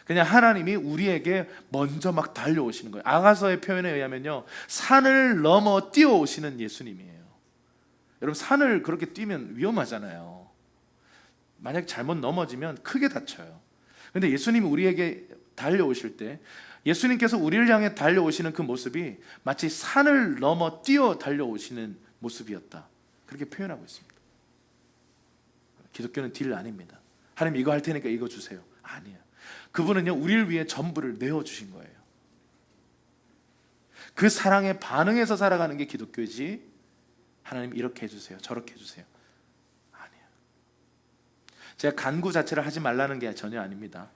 그냥 하나님이 우리에게 먼저 막 달려오시는 거예요. 아가서의 표현에 의하면요, 산을 넘어 뛰어오시는 예수님이에요. 여러분, 산을 그렇게 뛰면 위험하잖아요. 만약 잘못 넘어지면 크게 다쳐요. 그런데 예수님이 우리에게 달려오실 때, 예수님께서 우리를 향해 달려오시는 그 모습이 마치 산을 넘어 뛰어 달려오시는 모습이었다, 그렇게 표현하고 있습니다. 기독교는 딜 아닙니다. 하나님 이거 할 테니까 이거 주세요. 아니에요. 그분은요, 우리를 위해 전부를 내어주신 거예요. 그 사랑에 반응해서 살아가는 게 기독교이지, 하나님 이렇게 해주세요, 저렇게 해주세요, 아니에요. 제가 간구 자체를 하지 말라는 게 전혀 아닙니다.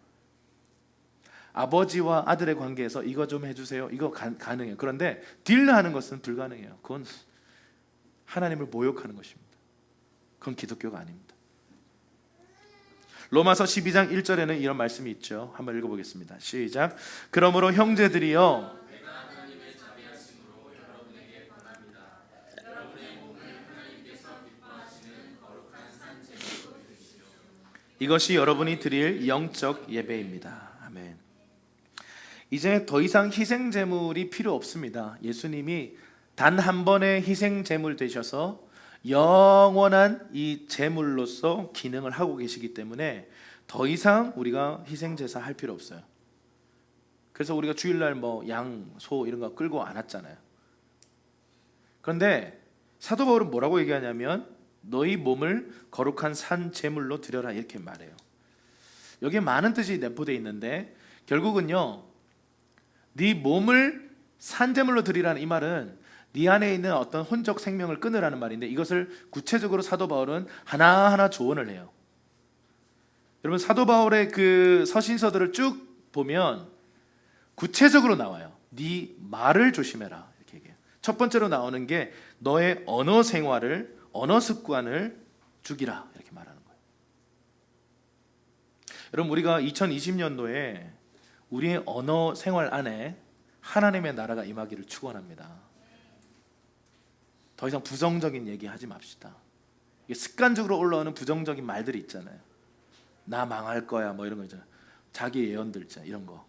아버지와 아들의 관계에서 이거 좀 해주세요, 이거 가능해요. 그런데 딜하는 것은 불가능해요. 그건 하나님을 모욕하는 것입니다. 그건 기독교가 아닙니다. 로마서 12장 1절에는 이런 말씀이 있죠. 한번 읽어보겠습니다. 시작. 그러므로 형제들이여, 이것이 여러분이 드릴 영적 예배입니다. 아멘. 이제 더 이상 희생 제물이 필요 없습니다. 예수님이 단 한 번의 희생 제물 되셔서 영원한 이 제물로서 기능을 하고 계시기 때문에 더 이상 우리가 희생 제사 할 필요 없어요. 그래서 우리가 주일날 뭐 양, 소 이런 거 끌고 안 왔잖아요. 그런데 사도 바울은 뭐라고 얘기하냐면 너희 몸을 거룩한 산 제물로 드려라 이렇게 말해요. 여기에 많은 뜻이 내포되어 있는데 결국은요, 네 몸을 산 제물로 드리라는 이 말은 네 안에 있는 어떤 혼적 생명을 끊으라는 말인데, 이것을 구체적으로 사도 바울은 하나하나 조언을 해요. 여러분, 사도 바울의 그 서신서들을 쭉 보면 구체적으로 나와요. 네 말을 조심해라 이렇게 얘기해요. 첫 번째로 나오는 게 너의 언어 생활을, 언어 습관을 죽이라 이렇게 말하는 거예요. 여러분, 우리가 2020년도에 우리의 언어 생활 안에 하나님의 나라가 임하기를 축원합니다. 더 이상 부정적인 얘기 하지 맙시다. 이게 습관적으로 올라오는 부정적인 말들이 있잖아요. 나 망할 거야 뭐 이런 거 있잖아요. 자기 예언들 있잖아요, 이런 거.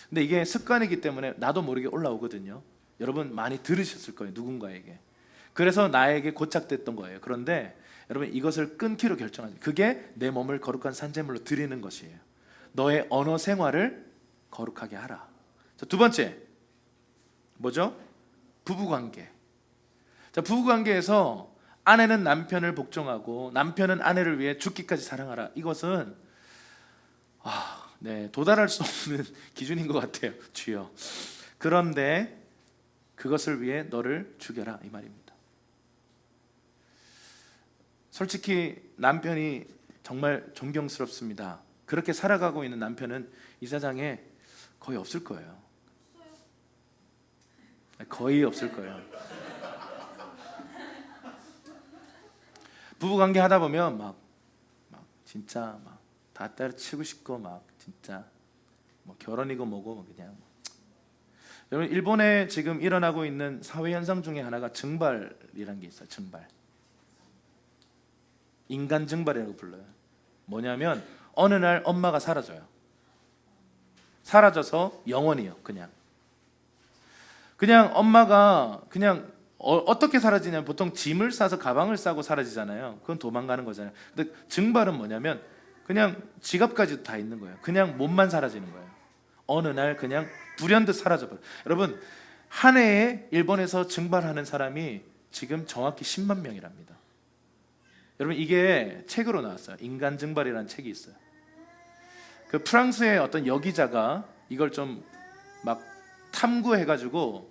근데 이게 습관이기 때문에 나도 모르게 올라오거든요. 여러분 많이 들으셨을 거예요, 누군가에게. 그래서 나에게 고착됐던 거예요. 그런데 여러분, 이것을 끊기로 결정하죠. 그게 내 몸을 거룩한 산제물로 드리는 것이에요. 너의 언어 생활을 거룩하게 하라. 자, 두 번째 뭐죠? 부부관계. 자, 부부관계에서 아내는 남편을 복종하고 남편은 아내를 위해 죽기까지 사랑하라. 이것은 도달할 수 없는 기준인 것 같아요, 주여. 그런데 그것을 위해 너를 죽여라 이 말입니다. 솔직히 남편이 정말 존경스럽습니다. 그렇게 살아가고 있는 남편은 이 세상에 거의 없을 거예요. 거의 없을 거예요. 부부관계 하다 보면 막 진짜 막 다 때려치고 싶고 막 진짜 뭐 결혼이고 뭐고 그냥. 여러분, 일본에 지금 일어나고 있는 사회 현상 중에 하나가 증발이라는 게 있어요. 증발. 인간 증발이라고 불러요. 뭐냐면 어느 날 엄마가 사라져요. 사라져서 영원이요. 그냥 엄마가 그냥 어떻게 사라지냐면 보통 짐을 싸서 가방을 싸고 사라지잖아요. 그건 도망가는 거잖아요. 근데 증발은 뭐냐면 그냥 지갑까지도 다 있는 거예요. 그냥 몸만 사라지는 거예요. 어느 날 그냥 불현듯 사라져버려요. 여러분, 한 해에 일본에서 증발하는 사람이 지금 정확히 10만 명이랍니다. 여러분, 이게 책으로 나왔어요. 인간 증발이라는 책이 있어요. 그 프랑스의 어떤 여기자가 이걸 좀 막 탐구해가지고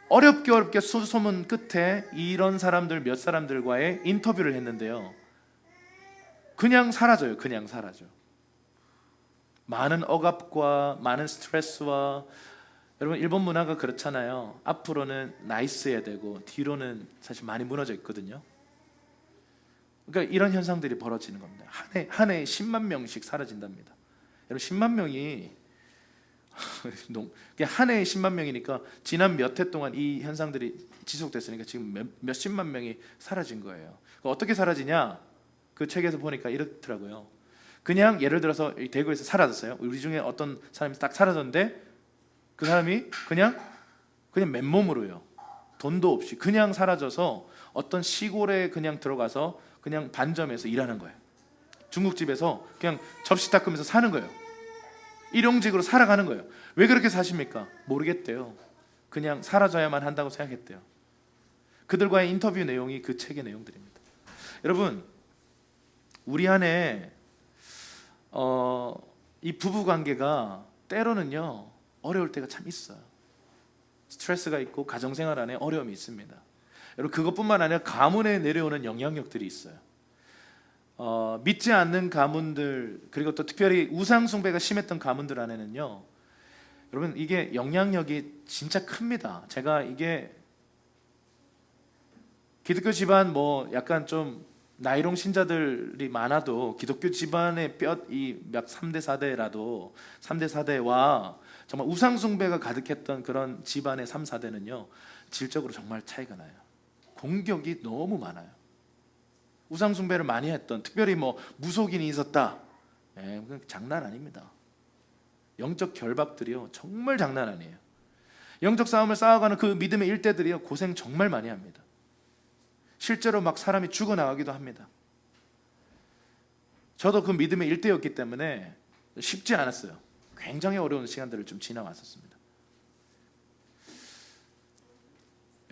어렵게 수소문 끝에 이런 사람들 몇 사람들과의 인터뷰를 했는데요. 그냥 사라져요. 그냥 사라져. 많은 억압과 많은 스트레스와, 여러분 일본 문화가 그렇잖아요. 앞으로는 나이스해야 되고 뒤로는 사실 많이 무너져 있거든요. 그러니까 이런 현상들이 벌어지는 겁니다. 한 해에 10만 명씩 사라진답니다. 여러분, 10만 명이 한 해에 10만 명이니까 지난 몇 해 동안 이 현상들이 지속됐으니까 지금 몇십만 명이 사라진 거예요. 어떻게 사라지냐? 그 책에서 보니까 이렇더라고요. 그냥 예를 들어서 대구에서 사라졌어요. 우리 중에 어떤 사람이 딱 사라졌는데 그 사람이 그냥 맨몸으로요. 돈도 없이 그냥 사라져서 어떤 시골에 그냥 들어가서 그냥 반점에서 일하는 거예요. 중국집에서 그냥 접시 닦으면서 사는 거예요. 일용직으로 살아가는 거예요. 왜 그렇게 사십니까? 모르겠대요. 그냥 사라져야만 한다고 생각했대요. 그들과의 인터뷰 내용이 그 책의 내용들입니다. 여러분, 우리 안에 이 부부관계가 때로는요 어려울 때가 참 있어요. 스트레스가 있고 가정생활 안에 어려움이 있습니다. 여러분, 그것뿐만 아니라 가문에 내려오는 영향력들이 있어요. 믿지 않는 가문들, 그리고 또 특별히 우상 숭배가 심했던 가문들 안에는요, 여러분 이게 영향력이 진짜 큽니다. 제가 이게 기독교 집안 뭐 약간 좀 나이롱 신자들이 많아도 기독교 집안의 이 약 3대 4대라도 3대 4대와 정말 우상 숭배가 가득했던 그런 집안의 3, 4대는요 질적으로 정말 차이가 나요. 공격이 너무 많아요. 우상 숭배를 많이 했던, 특별히 뭐 무속인이 있었다, 장난 아닙니다. 영적 결박들이요 정말 장난 아니에요. 영적 싸움을 싸워가는 그 믿음의 일대들이요 고생 정말 많이 합니다. 실제로 막 사람이 죽어나가기도 합니다. 저도 그 믿음의 일대였기 때문에 쉽지 않았어요. 굉장히 어려운 시간들을 좀 지나왔었습니다.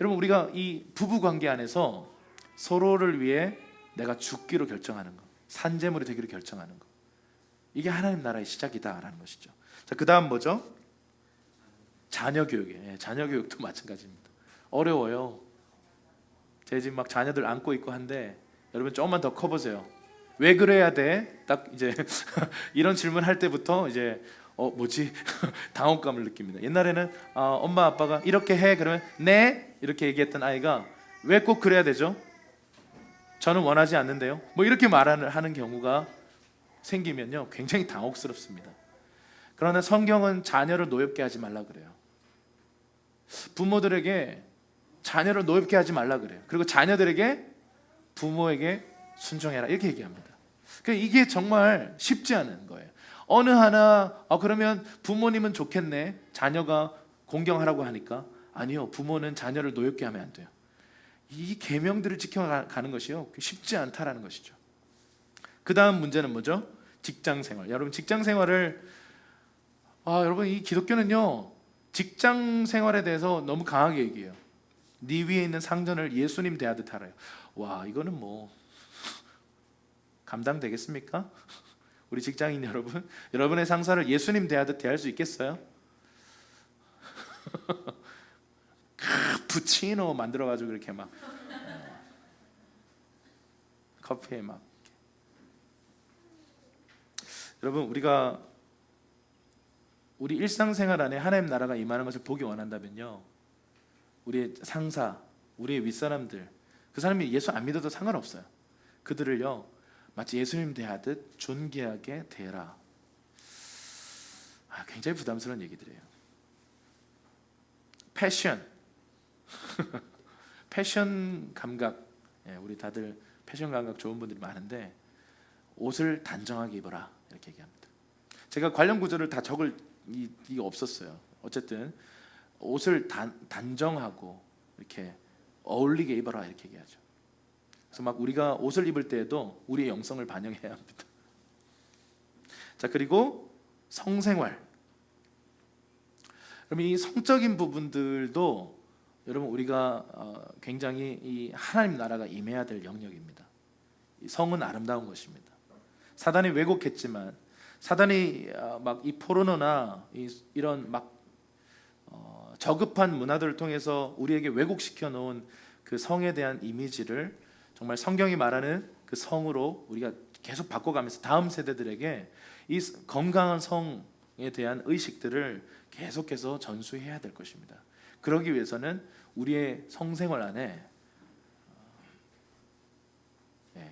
여러분, 우리가 이 부부 관계 안에서 서로를 위해 내가 죽기로 결정하는 거, 산재물이 되기로 결정하는 거, 이게 하나님 나라의 시작이다라는 것이죠. 자, 그 다음 뭐죠? 자녀 교육이에요. 자녀 교육도 마찬가지입니다. 어려워요. 제 집 막 자녀들 안고 있고 한데, 여러분 조금만 더 커보세요. 왜 그래야 돼? 딱 이제 이런 질문 할 때부터 이제 뭐지? 당혹감을 느낍니다. 옛날에는 엄마 아빠가 이렇게 해 그러면 네 이렇게 얘기했던 아이가 왜 꼭 그래야 되죠? 저는 원하지 않는데요. 뭐 이렇게 하는 경우가 생기면요 굉장히 당혹스럽습니다. 그러나 성경은 자녀를 노엽게 하지 말라 그래요. 부모들에게 자녀를 노엽게 하지 말라 그래요. 그리고 자녀들에게 부모에게 순종해라 이렇게 얘기합니다. 그러니까 이게 정말 쉽지 않은 거예요. 어느 하나 그러면 부모님은 좋겠네, 자녀가 공경하라고 하니까. 아니요, 부모는 자녀를 노엽게 하면 안 돼요. 이 계명들을 지켜가는 것이요 쉽지 않다라는 것이죠. 그 다음 문제는 뭐죠? 직장생활. 여러분 직장생활을 여러분 이 기독교는요 직장생활에 대해서 너무 강하게 얘기해요. 네 위에 있는 상전을 예수님 대하듯 하래요. 와, 이거는 뭐 감당되겠습니까? 우리 직장인 여러분, 여러분의 상사를 예수님 대하듯 대할 수 있겠어요? 부치노 만들어가지고 이렇게 막 커피에 막 여러분, 우리 일상생활 안에 하나님 나라가 임하는 것을 보기 원한다면요, 우리의 상사, 우리의 윗사람들, 그 사람이 예수 안 믿어도 상관없어요. 그들을요 마치 예수님 대하듯 존귀하게 대해라. 굉장히 부담스러운 얘기들이에요. 패션 패션 감각, 우리 다들 패션 감각 좋은 분들이 많은데 옷을 단정하게 입어라 이렇게 얘기합니다. 제가 관련 구절을 다 적을 이게 없었어요. 어쨌든 옷을 단정하고 이렇게 어울리게 입어라 이렇게 얘기하죠. 그래서 막 우리가 옷을 입을 때에도 우리의 영성을 반영해야 합니다. 자, 그리고 성생활. 그러면 이 성적인 부분들도 여러분 우리가 굉장히 이 하나님 나라가 임해야 될 영역입니다. 이 성은 아름다운 것입니다. 사단이 왜곡했지만, 사단이 막 이 포르노나 이런 막 저급한 문화들을 통해서 우리에게 왜곡시켜 놓은 그 성에 대한 이미지를 정말 성경이 말하는 그 성으로 우리가 계속 바꿔가면서 다음 세대들에게 이 건강한 성에 대한 의식들을 계속해서 전수해야 될 것입니다. 그러기 위해서는 우리의 성생활 안에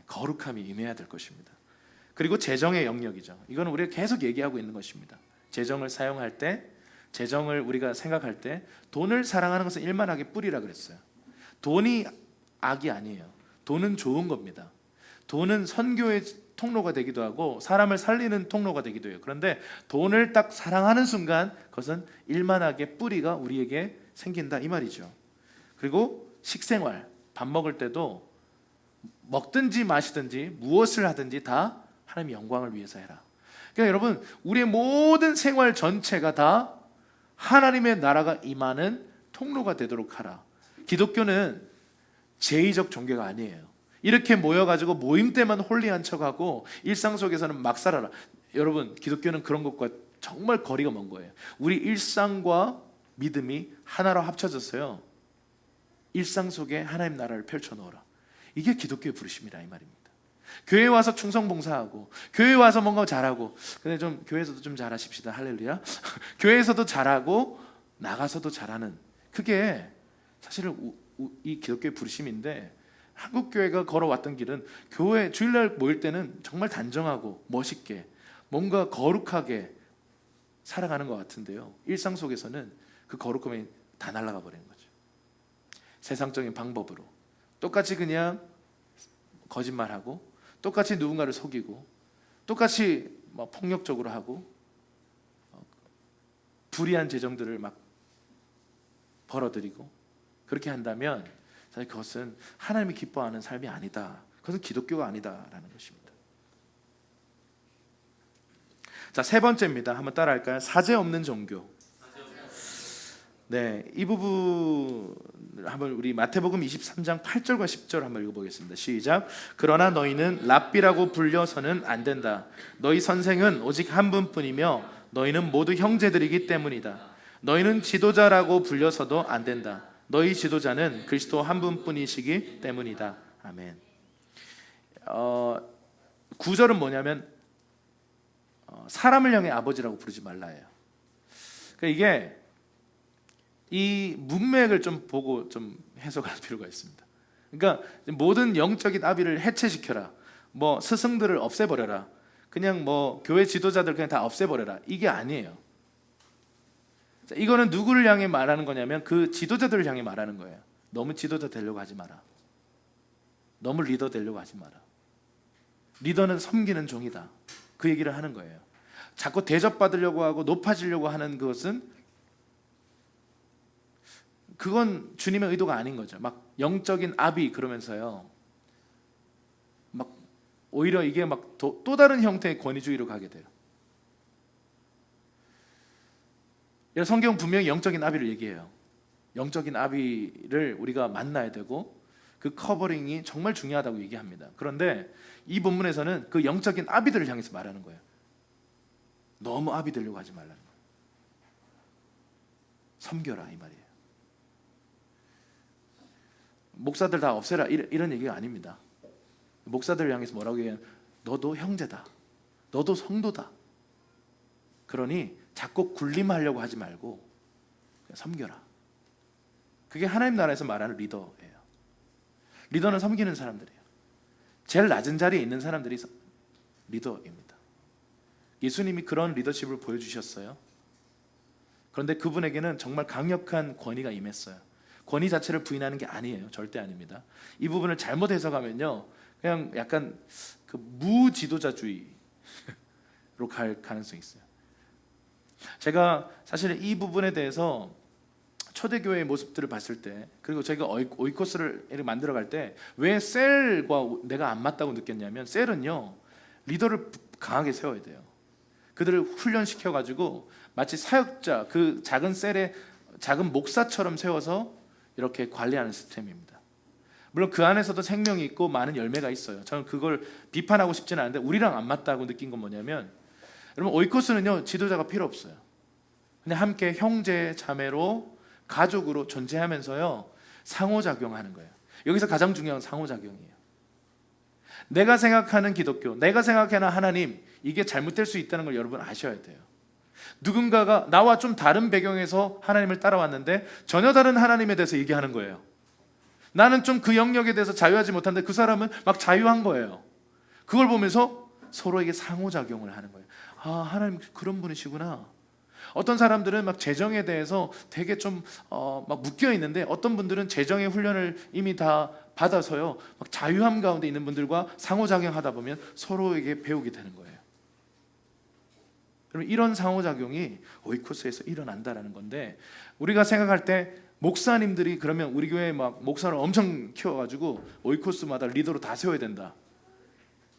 거룩함이 임해야 될 것입니다. 그리고 재정의 영역이죠. 이거는 우리가 계속 얘기하고 있는 것입니다. 재정을 사용할 때, 재정을 우리가 생각할 때 돈을 사랑하는 것은 일만하게 뿌리라 그랬어요. 돈이 악이 아니에요. 돈은 좋은 겁니다. 돈은 선교의 통로가 되기도 하고 사람을 살리는 통로가 되기도 해요. 그런데 돈을 딱 사랑하는 순간 그것은 일만하게 뿌리가 우리에게 생긴다 이 말이죠. 그리고 식생활, 밥 먹을 때도 먹든지 마시든지 무엇을 하든지 다 하나님의 영광을 위해서 해라. 그러니까 여러분, 우리의 모든 생활 전체가 다 하나님의 나라가 임하는 통로가 되도록 하라. 기독교는 제의적 종교가 아니에요. 이렇게 모여가지고 모임 때만 홀리한 척하고 일상 속에서는 막 살아라. 여러분, 기독교는 그런 것과 정말 거리가 먼 거예요. 우리 일상과 믿음이 하나로 합쳐졌어요. 일상 속에 하나님 나라를 펼쳐놓으라. 이게 기독교의 부르심이라 이 말입니다. 교회에 와서 충성봉사하고 교회에 와서 뭔가 잘하고, 근데 좀 교회에서도 좀 잘하십시다. 할렐루야. 교회에서도 잘하고 나가서도 잘하는, 그게 사실은 이 기독교의 부르심인데, 한국 교회가 걸어왔던 길은 교회 주일날 모일 때는 정말 단정하고 멋있게 뭔가 거룩하게 살아가는 것 같은데요, 일상 속에서는 그 거룩함이 다 날아가 버리는 거죠. 세상적인 방법으로 똑같이 그냥 거짓말하고, 똑같이 누군가를 속이고, 똑같이 폭력적으로 하고, 불의한 재정들을 막 벌어들이고, 그렇게 한다면 사실 그것은 하나님이 기뻐하는 삶이 아니다. 그것은 기독교가 아니다라는 것입니다. 자, 세 번째입니다. 한번 따라할까요? 사제 없는 종교. 네, 이 부분 한번 우리 마태복음 23장 8절과 10절 한번 읽어보겠습니다. 시작. 그러나 너희는 랍비라고 불려서는 안 된다. 너희 선생은 오직 한 분뿐이며 너희는 모두 형제들이기 때문이다. 너희는 지도자라고 불려서도 안 된다. 너희 지도자는 그리스도 한 분뿐이시기 때문이다. 아멘. 9절은 뭐냐면 사람을 향해 아버지라고 부르지 말라예요. 그러니까 이게 이 문맥을 좀 보고 좀 해석할 필요가 있습니다. 그러니까 모든 영적인 아비를 해체시켜라, 뭐 스승들을 없애버려라, 그냥 뭐 교회 지도자들 그냥 다 없애버려라, 이게 아니에요. 자, 이거는 누구를 향해 말하는 거냐면 그 지도자들을 향해 말하는 거예요. 너무 지도자 되려고 하지 마라. 너무 리더 되려고 하지 마라. 리더는 섬기는 종이다. 그 얘기를 하는 거예요. 자꾸 대접받으려고 하고 높아지려고 하는 것은 그건 주님의 의도가 아닌 거죠. 막 영적인 아비 그러면서요, 막 오히려 이게 막 또 다른 형태의 권위주의로 가게 돼요. 성경 분명히 영적인 아비를 얘기해요. 영적인 아비를 우리가 만나야 되고 그 커버링이 정말 중요하다고 얘기합니다. 그런데 이 본문에서는 그 영적인 아비들을 향해서 말하는 거예요. 너무 아비 되려고 하지 말라는 거예요. 섬겨라 이 말이에요. 목사들 다 없애라 이런 얘기가 아닙니다. 목사들을 향해서 뭐라고 얘기해요? 너도 형제다. 너도 성도다. 그러니 자꾸 군림하려고 하지 말고 그냥 섬겨라. 그게 하나님 나라에서 말하는 리더예요. 리더는 섬기는 사람들이에요. 제일 낮은 자리에 있는 사람들이 리더입니다. 예수님이 그런 리더십을 보여주셨어요. 그런데 그분에게는 정말 강력한 권위가 임했어요. 권위 자체를 부인하는 게 아니에요. 절대 아닙니다. 이 부분을 잘못 해석하면요, 그냥 약간 그 무지도자주의로 갈 가능성이 있어요. 제가 사실 이 부분에 대해서 초대교회의 모습들을 봤을 때, 그리고 제가 오이코스를 만들어갈 때 왜 셀과 내가 안 맞다고 느꼈냐면, 셀은요 리더를 강하게 세워야 돼요. 그들을 훈련시켜가지고 마치 사역자, 그 작은 셀의 작은 목사처럼 세워서 이렇게 관리하는 시스템입니다. 물론 그 안에서도 생명이 있고 많은 열매가 있어요. 저는 그걸 비판하고 싶지는 않은데 우리랑 안 맞다고 느낀 건 뭐냐면, 여러분 오이코스는요 지도자가 필요 없어요. 그냥 함께 형제 자매로 가족으로 존재하면서요 상호작용하는 거예요. 여기서 가장 중요한 상호작용이에요. 내가 생각하는 기독교, 내가 생각하는 하나님, 이게 잘못될 수 있다는 걸 여러분 아셔야 돼요. 누군가가 나와 좀 다른 배경에서 하나님을 따라왔는데 전혀 다른 하나님에 대해서 얘기하는 거예요. 나는 좀 그 영역에 대해서 자유하지 못한데 그 사람은 막 자유한 거예요. 그걸 보면서 서로에게 상호작용을 하는 거예요. 아, 하나님 그런 분이시구나. 어떤 사람들은 막 재정에 대해서 되게 좀 막 묶여 있는데, 어떤 분들은 재정의 훈련을 이미 다 받아서요 막 자유함 가운데 있는 분들과 상호작용하다 보면 서로에게 배우게 되는 거예요. 그럼 이런 상호작용이 오이코스에서 일어난다라는 건데, 우리가 생각할 때 목사님들이 그러면 우리 교회 막 목사를 엄청 키워가지고 오이코스마다 리더로 다 세워야 된다,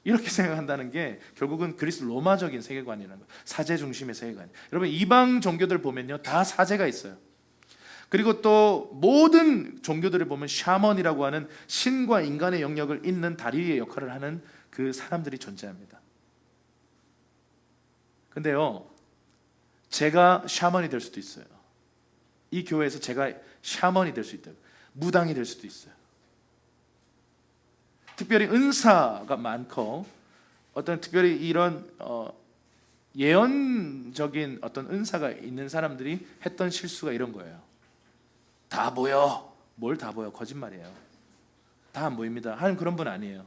이렇게 생각한다는 게 결국은 그리스 로마적인 세계관이라는 거예요. 사제 중심의 세계관. 여러분 이방 종교들 보면요 다 사제가 있어요. 그리고 또 모든 종교들을 보면 샤먼이라고 하는 신과 인간의 영역을 잇는 다리의 역할을 하는 그 사람들이 존재합니다. 근데요 제가 샤먼이 될 수도 있어요. 이 교회에서 제가 샤먼이 될 수 있다. 무당이 될 수도 있어요. 특별히 은사가 많고 어떤 특별히 이런 예언적인 어떤 은사가 있는 사람들이 했던 실수가 이런 거예요. 다 보여. 뭘 다 보여? 거짓말이에요. 다 안 보입니다. 하나님 그런 분 아니에요.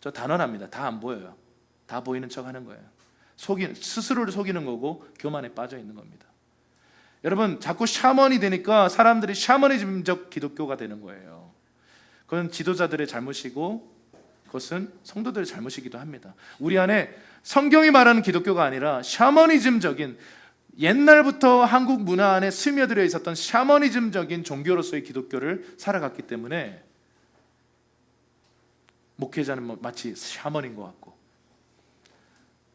저 단언합니다. 다 안 보여요. 다 보이는 척 하는 거예요. 스스로를 속이는 거고 교만에 빠져 있는 겁니다. 여러분 자꾸 샤먼이 되니까 사람들이 샤머니즘적 기독교가 되는 거예요. 그건 지도자들의 잘못이고 그것은 성도들의 잘못이기도 합니다. 우리 안에 성경이 말하는 기독교가 아니라 샤머니즘적인, 옛날부터 한국 문화 안에 스며들어 있었던 샤머니즘적인 종교로서의 기독교를 살아갔기 때문에 목회자는 마치 샤먼인 것 같고,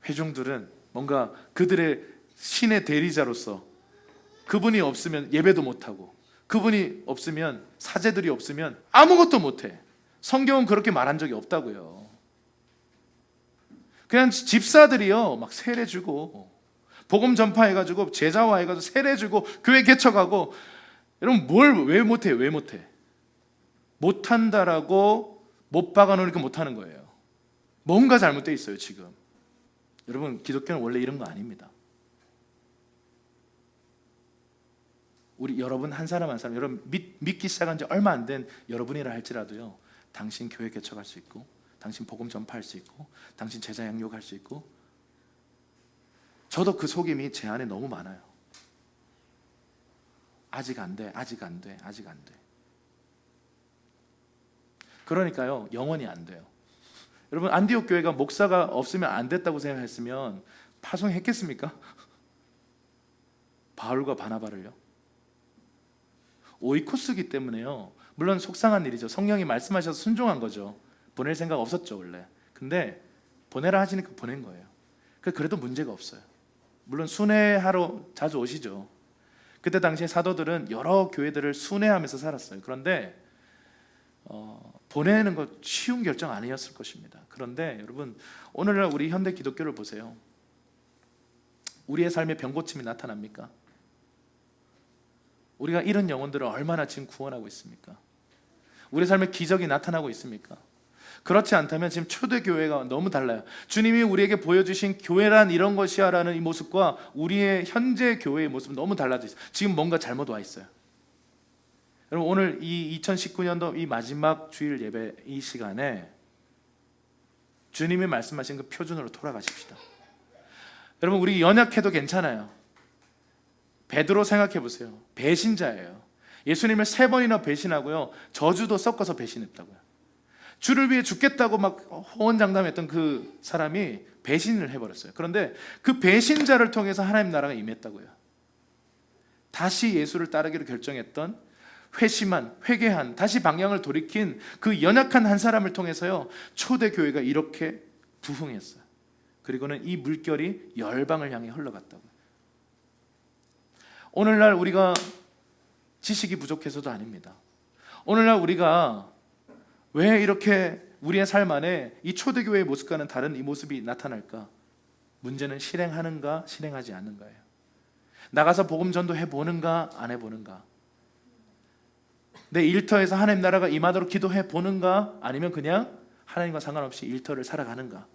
회중들은 뭔가 그들의 신의 대리자로서 그분이 없으면 예배도 못하고 그분이 없으면 사제들이 없으면 아무것도 못해. 성경은 그렇게 말한 적이 없다고요. 그냥 집사들이요 막 세례주고 복음 전파해가지고 제자화해가지고 세례주고 교회 개척하고 여러분 뭘 왜 못해? 왜 못해? 못한다라고 못 박아놓으니까 못하는 거예요. 뭔가 잘못되어 있어요 지금. 여러분 기독교는 원래 이런 거 아닙니다. 우리 여러분 한 사람 한 사람 여러분 믿기 시작한 지 얼마 안 된 여러분이라 할지라도요 당신 교회 개척할 수 있고 당신 복음 전파할 수 있고 당신 제자 양육할 수 있고 저도 그 속임이 제 안에 너무 많아요. 아직 안 돼, 아직 안 돼, 아직 안 돼. 그러니까요 영원히 안 돼요. 여러분 안디옥 교회가 목사가 없으면 안 됐다고 생각했으면 파송했겠습니까? 바울과 바나바를요. 오이코스기 때문에요. 물론 속상한 일이죠. 성령이 말씀하셔서 순종한 거죠. 보낼 생각 없었죠 원래. 근데 보내라 하시니까 보낸 거예요. 그래도 문제가 없어요. 물론 순회하러 자주 오시죠. 그때 당시에 사도들은 여러 교회들을 순회하면서 살았어요. 그런데 보내는 거 쉬운 결정 아니었을 것입니다. 그런데 여러분 오늘날 우리 현대 기독교를 보세요. 우리의 삶에 병고침이 나타납니까? 우리가 잃은 영혼들을 얼마나 지금 구원하고 있습니까? 우리 삶에 기적이 나타나고 있습니까? 그렇지 않다면 지금 초대교회가 너무 달라요. 주님이 우리에게 보여주신 교회란 이런 것이야 라는 이 모습과 우리의 현재 교회의 모습은 너무 달라져 있어요. 지금 뭔가 잘못 와 있어요. 여러분 오늘 이 2019년도 이 마지막 주일 예배 이 시간에 주님이 말씀하신 그 표준으로 돌아가십시다. 여러분 우리 연약해도 괜찮아요. 베드로 생각해 보세요. 배신자예요. 예수님을 3번이나 배신하고요. 저주도 섞어서 배신했다고요. 주를 위해 죽겠다고 막 호언장담했던 그 사람이 배신을 해버렸어요. 그런데 그 배신자를 통해서 하나님 나라가 임했다고요. 다시 예수를 따르기로 결정했던 회개한 다시 방향을 돌이킨 그 연약한 한 사람을 통해서요 초대교회가 이렇게 부흥했어요. 그리고는 이 물결이 열방을 향해 흘러갔다고요. 오늘날 우리가 지식이 부족해서도 아닙니다. 오늘날 우리가 왜 이렇게 우리의 삶 안에 이 초대교회의 모습과는 다른 이 모습이 나타날까? 문제는 실행하는가 실행하지 않는가예요. 나가서 복음 전도해 보는가 안 해보는가? 내 일터에서 하나님 나라가 임하도록 기도해 보는가 아니면 그냥 하나님과 상관없이 일터를 살아가는가?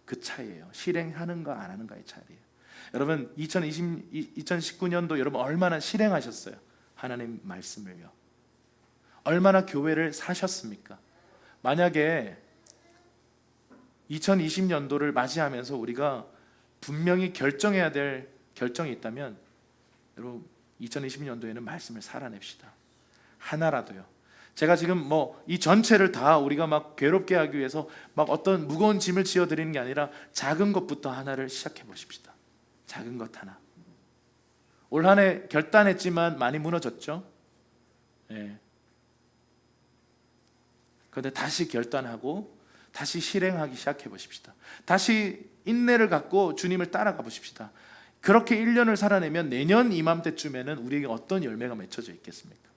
그 차이예요. 실행하는가 안 하는가의 차이예요. 여러분 2019년도 여러분 얼마나 실행하셨어요? 하나님 말씀을요. 얼마나 교회를 사셨습니까? 만약에 2020년도를 맞이하면서 우리가 분명히 결정해야 될 결정이 있다면 여러분 2020년도에는 말씀을 살아냅시다. 하나라도요. 제가 지금 이 전체를 다 우리가 막 괴롭게 하기 위해서 막 어떤 무거운 짐을 지어드리는 게 아니라 작은 것부터 하나를 시작해 보십시다. 작은 것 하나. 올 한 해 결단했지만 많이 무너졌죠. 예. 그런데 다시 결단하고 다시 실행하기 시작해 보십시다. 다시 인내를 갖고 주님을 따라가 보십시다. 그렇게 1년을 살아내면 내년 이맘때쯤에는 우리에게 어떤 열매가 맺혀져 있겠습니까?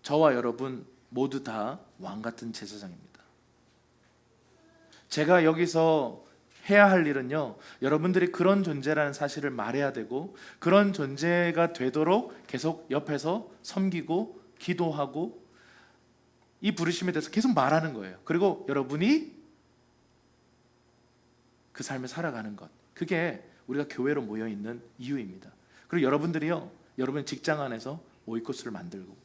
저와 여러분 모두 다 왕같은 제사장입니다. 제가 여기서 해야 할 일은요, 여러분들이 그런 존재라는 사실을 말해야 되고 그런 존재가 되도록 계속 옆에서 섬기고 기도하고 이 부르심에 대해서 계속 말하는 거예요. 그리고 여러분이 그 삶을 살아가는 것, 그게 우리가 교회로 모여있는 이유입니다. 그리고 여러분들이요, 여러분의 직장 안에서 오이코스를 만들고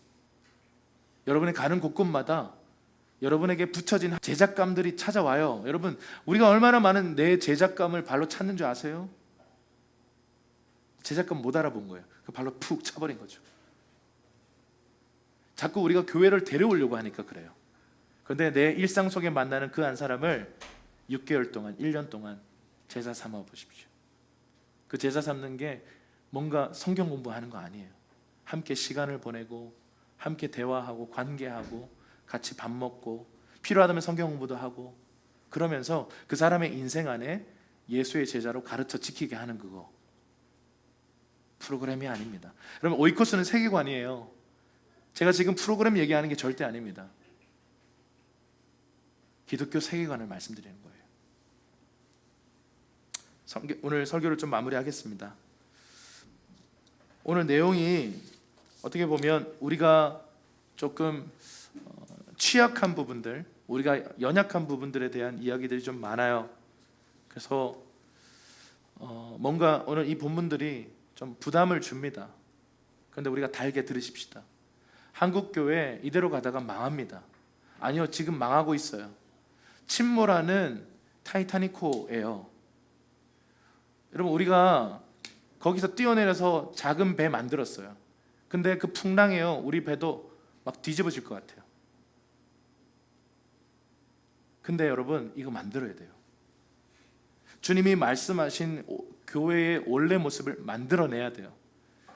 여러분이 가는 곳곳마다 여러분에게 붙여진 제작감들이 찾아와요. 여러분, 우리가 얼마나 많은 내 제작감을 발로 찾는 줄 아세요? 제작감 못 알아본 거예요. 그 발로 푹 차버린 거죠. 자꾸 우리가 교회를 데려오려고 하니까 그래요. 그런데 내 일상 속에 만나는 그 한 사람을 6개월 동안, 1년 동안 제자 삼아 보십시오. 그 제자 삼는 게 뭔가 성경 공부하는 거 아니에요. 함께 시간을 보내고 함께 대화하고 관계하고 같이 밥 먹고 필요하다면 성경 공부도 하고 그러면서 그 사람의 인생 안에 예수의 제자로 가르쳐 지키게 하는 그거 프로그램이 아닙니다. 여러분 오이코스는 세계관이에요. 제가 지금 프로그램 얘기하는 게 절대 아닙니다. 기독교 세계관을 말씀드리는 거예요. 오늘 설교를 좀 마무리하겠습니다. 오늘 내용이 어떻게 보면 우리가 조금 취약한 부분들, 우리가 연약한 부분들에 대한 이야기들이 좀 많아요. 그래서 뭔가 오늘 이 본문들이 좀 부담을 줍니다. 그런데 우리가 달게 들으십시다. 한국교회 이대로 가다가 망합니다. 아니요, 지금 망하고 있어요. 침몰하는 타이타닉호예요. 여러분 우리가 거기서 뛰어내려서 작은 배 만들었어요. 근데 그 풍랑에요 우리 배도 막 뒤집어질 것 같아요. 근데 여러분 이거 만들어야 돼요. 주님이 말씀하신 교회의 원래 모습을 만들어내야 돼요.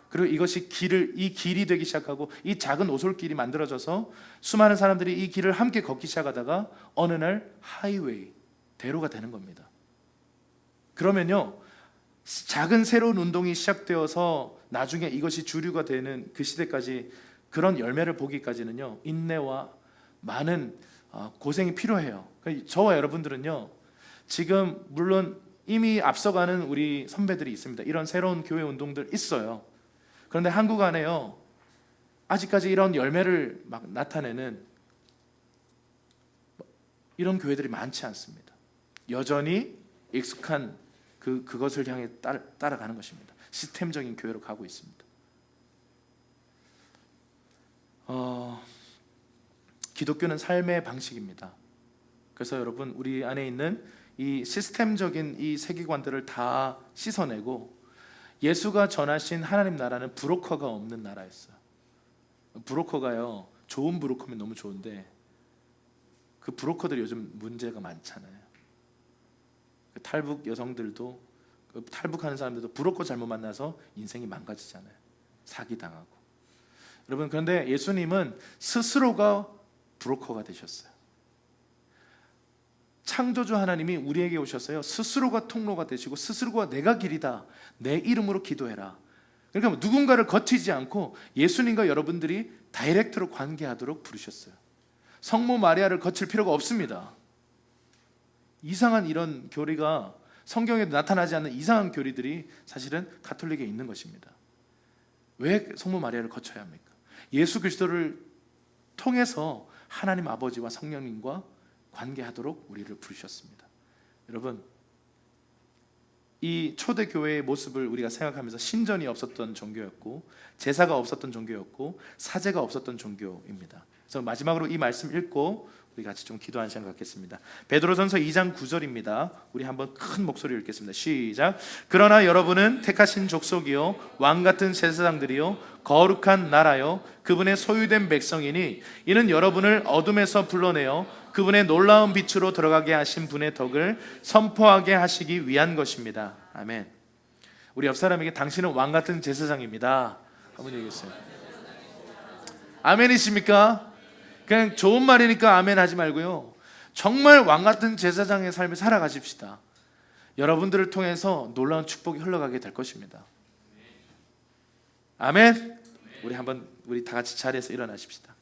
그리고 이것이 이 길이 되기 시작하고 이 작은 오솔길이 만들어져서 수많은 사람들이 이 길을 함께 걷기 시작하다가 어느 날 하이웨이, 대로가 되는 겁니다. 그러면요 작은 새로운 운동이 시작되어서 나중에 이것이 주류가 되는 그 시대까지 그런 열매를 보기까지는요 인내와 많은 고생이 필요해요. 저와 여러분들은요 지금 물론 이미 앞서가는 우리 선배들이 있습니다. 이런 새로운 교회 운동들 있어요. 그런데 한국 안에요 아직까지 이런 열매를 막 나타내는 이런 교회들이 많지 않습니다. 여전히 익숙한 그것을 향해 따라가는 것입니다. 시스템적인 교회로 가고 있습니다. 기독교는 삶의 방식입니다. 그래서 여러분 우리 안에 있는 이 시스템적인 이 세계관들을 다 씻어내고 예수가 전하신 하나님 나라는 브로커가 없는 나라였어요. 브로커가요 좋은 브로커면 너무 좋은데 그 브로커들이 요즘 문제가 많잖아요. 탈북 여성들도 탈북하는 사람들도 브로커 잘못 만나서 인생이 망가지잖아요. 사기당하고. 여러분 그런데 예수님은 스스로가 브로커가 되셨어요. 창조주 하나님이 우리에게 오셨어요. 스스로가 통로가 되시고 스스로가 내가 길이다. 내 이름으로 기도해라. 그러니까 누군가를 거치지 않고 예수님과 여러분들이 다이렉트로 관계하도록 부르셨어요. 성모 마리아를 거칠 필요가 없습니다. 이상한 이런 교리가 성경에도 나타나지 않는 이상한 교리들이 사실은 가톨릭에 있는 것입니다. 왜 성모 마리아를 거쳐야 합니까? 예수 그리스도를 통해서 하나님 아버지와 성령님과 관계하도록 우리를 부르셨습니다. 여러분 이 초대교회의 모습을 우리가 생각하면서 신전이 없었던 종교였고 제사가 없었던 종교였고 사제가 없었던 종교입니다. 그래서 마지막으로 이 말씀 읽고 우리 같이 좀 기도하는 시간 갖겠습니다. 베드로전서 2장 9절입니다. 우리 한번 큰 목소리로 읽겠습니다. 시작. 그러나 여러분은 택하신 족속이요 왕같은 제사장들이요 거룩한 나라요 그분의 소유된 백성이니 이는 여러분을 어둠에서 불러내어 그분의 놀라운 빛으로 들어가게 하신 분의 덕을 선포하게 하시기 위한 것입니다. 아멘. 우리 옆 사람에게 당신은 왕같은 제사장입니다. 한번 얘기했어요. 아멘이십니까? 그냥 좋은 말이니까 아멘 하지 말고요 정말 왕같은 제사장의 삶을 살아가십시다. 여러분들을 통해서 놀라운 축복이 흘러가게 될 것입니다. 아멘. 우리 다 같이 자리에서 일어나십시다.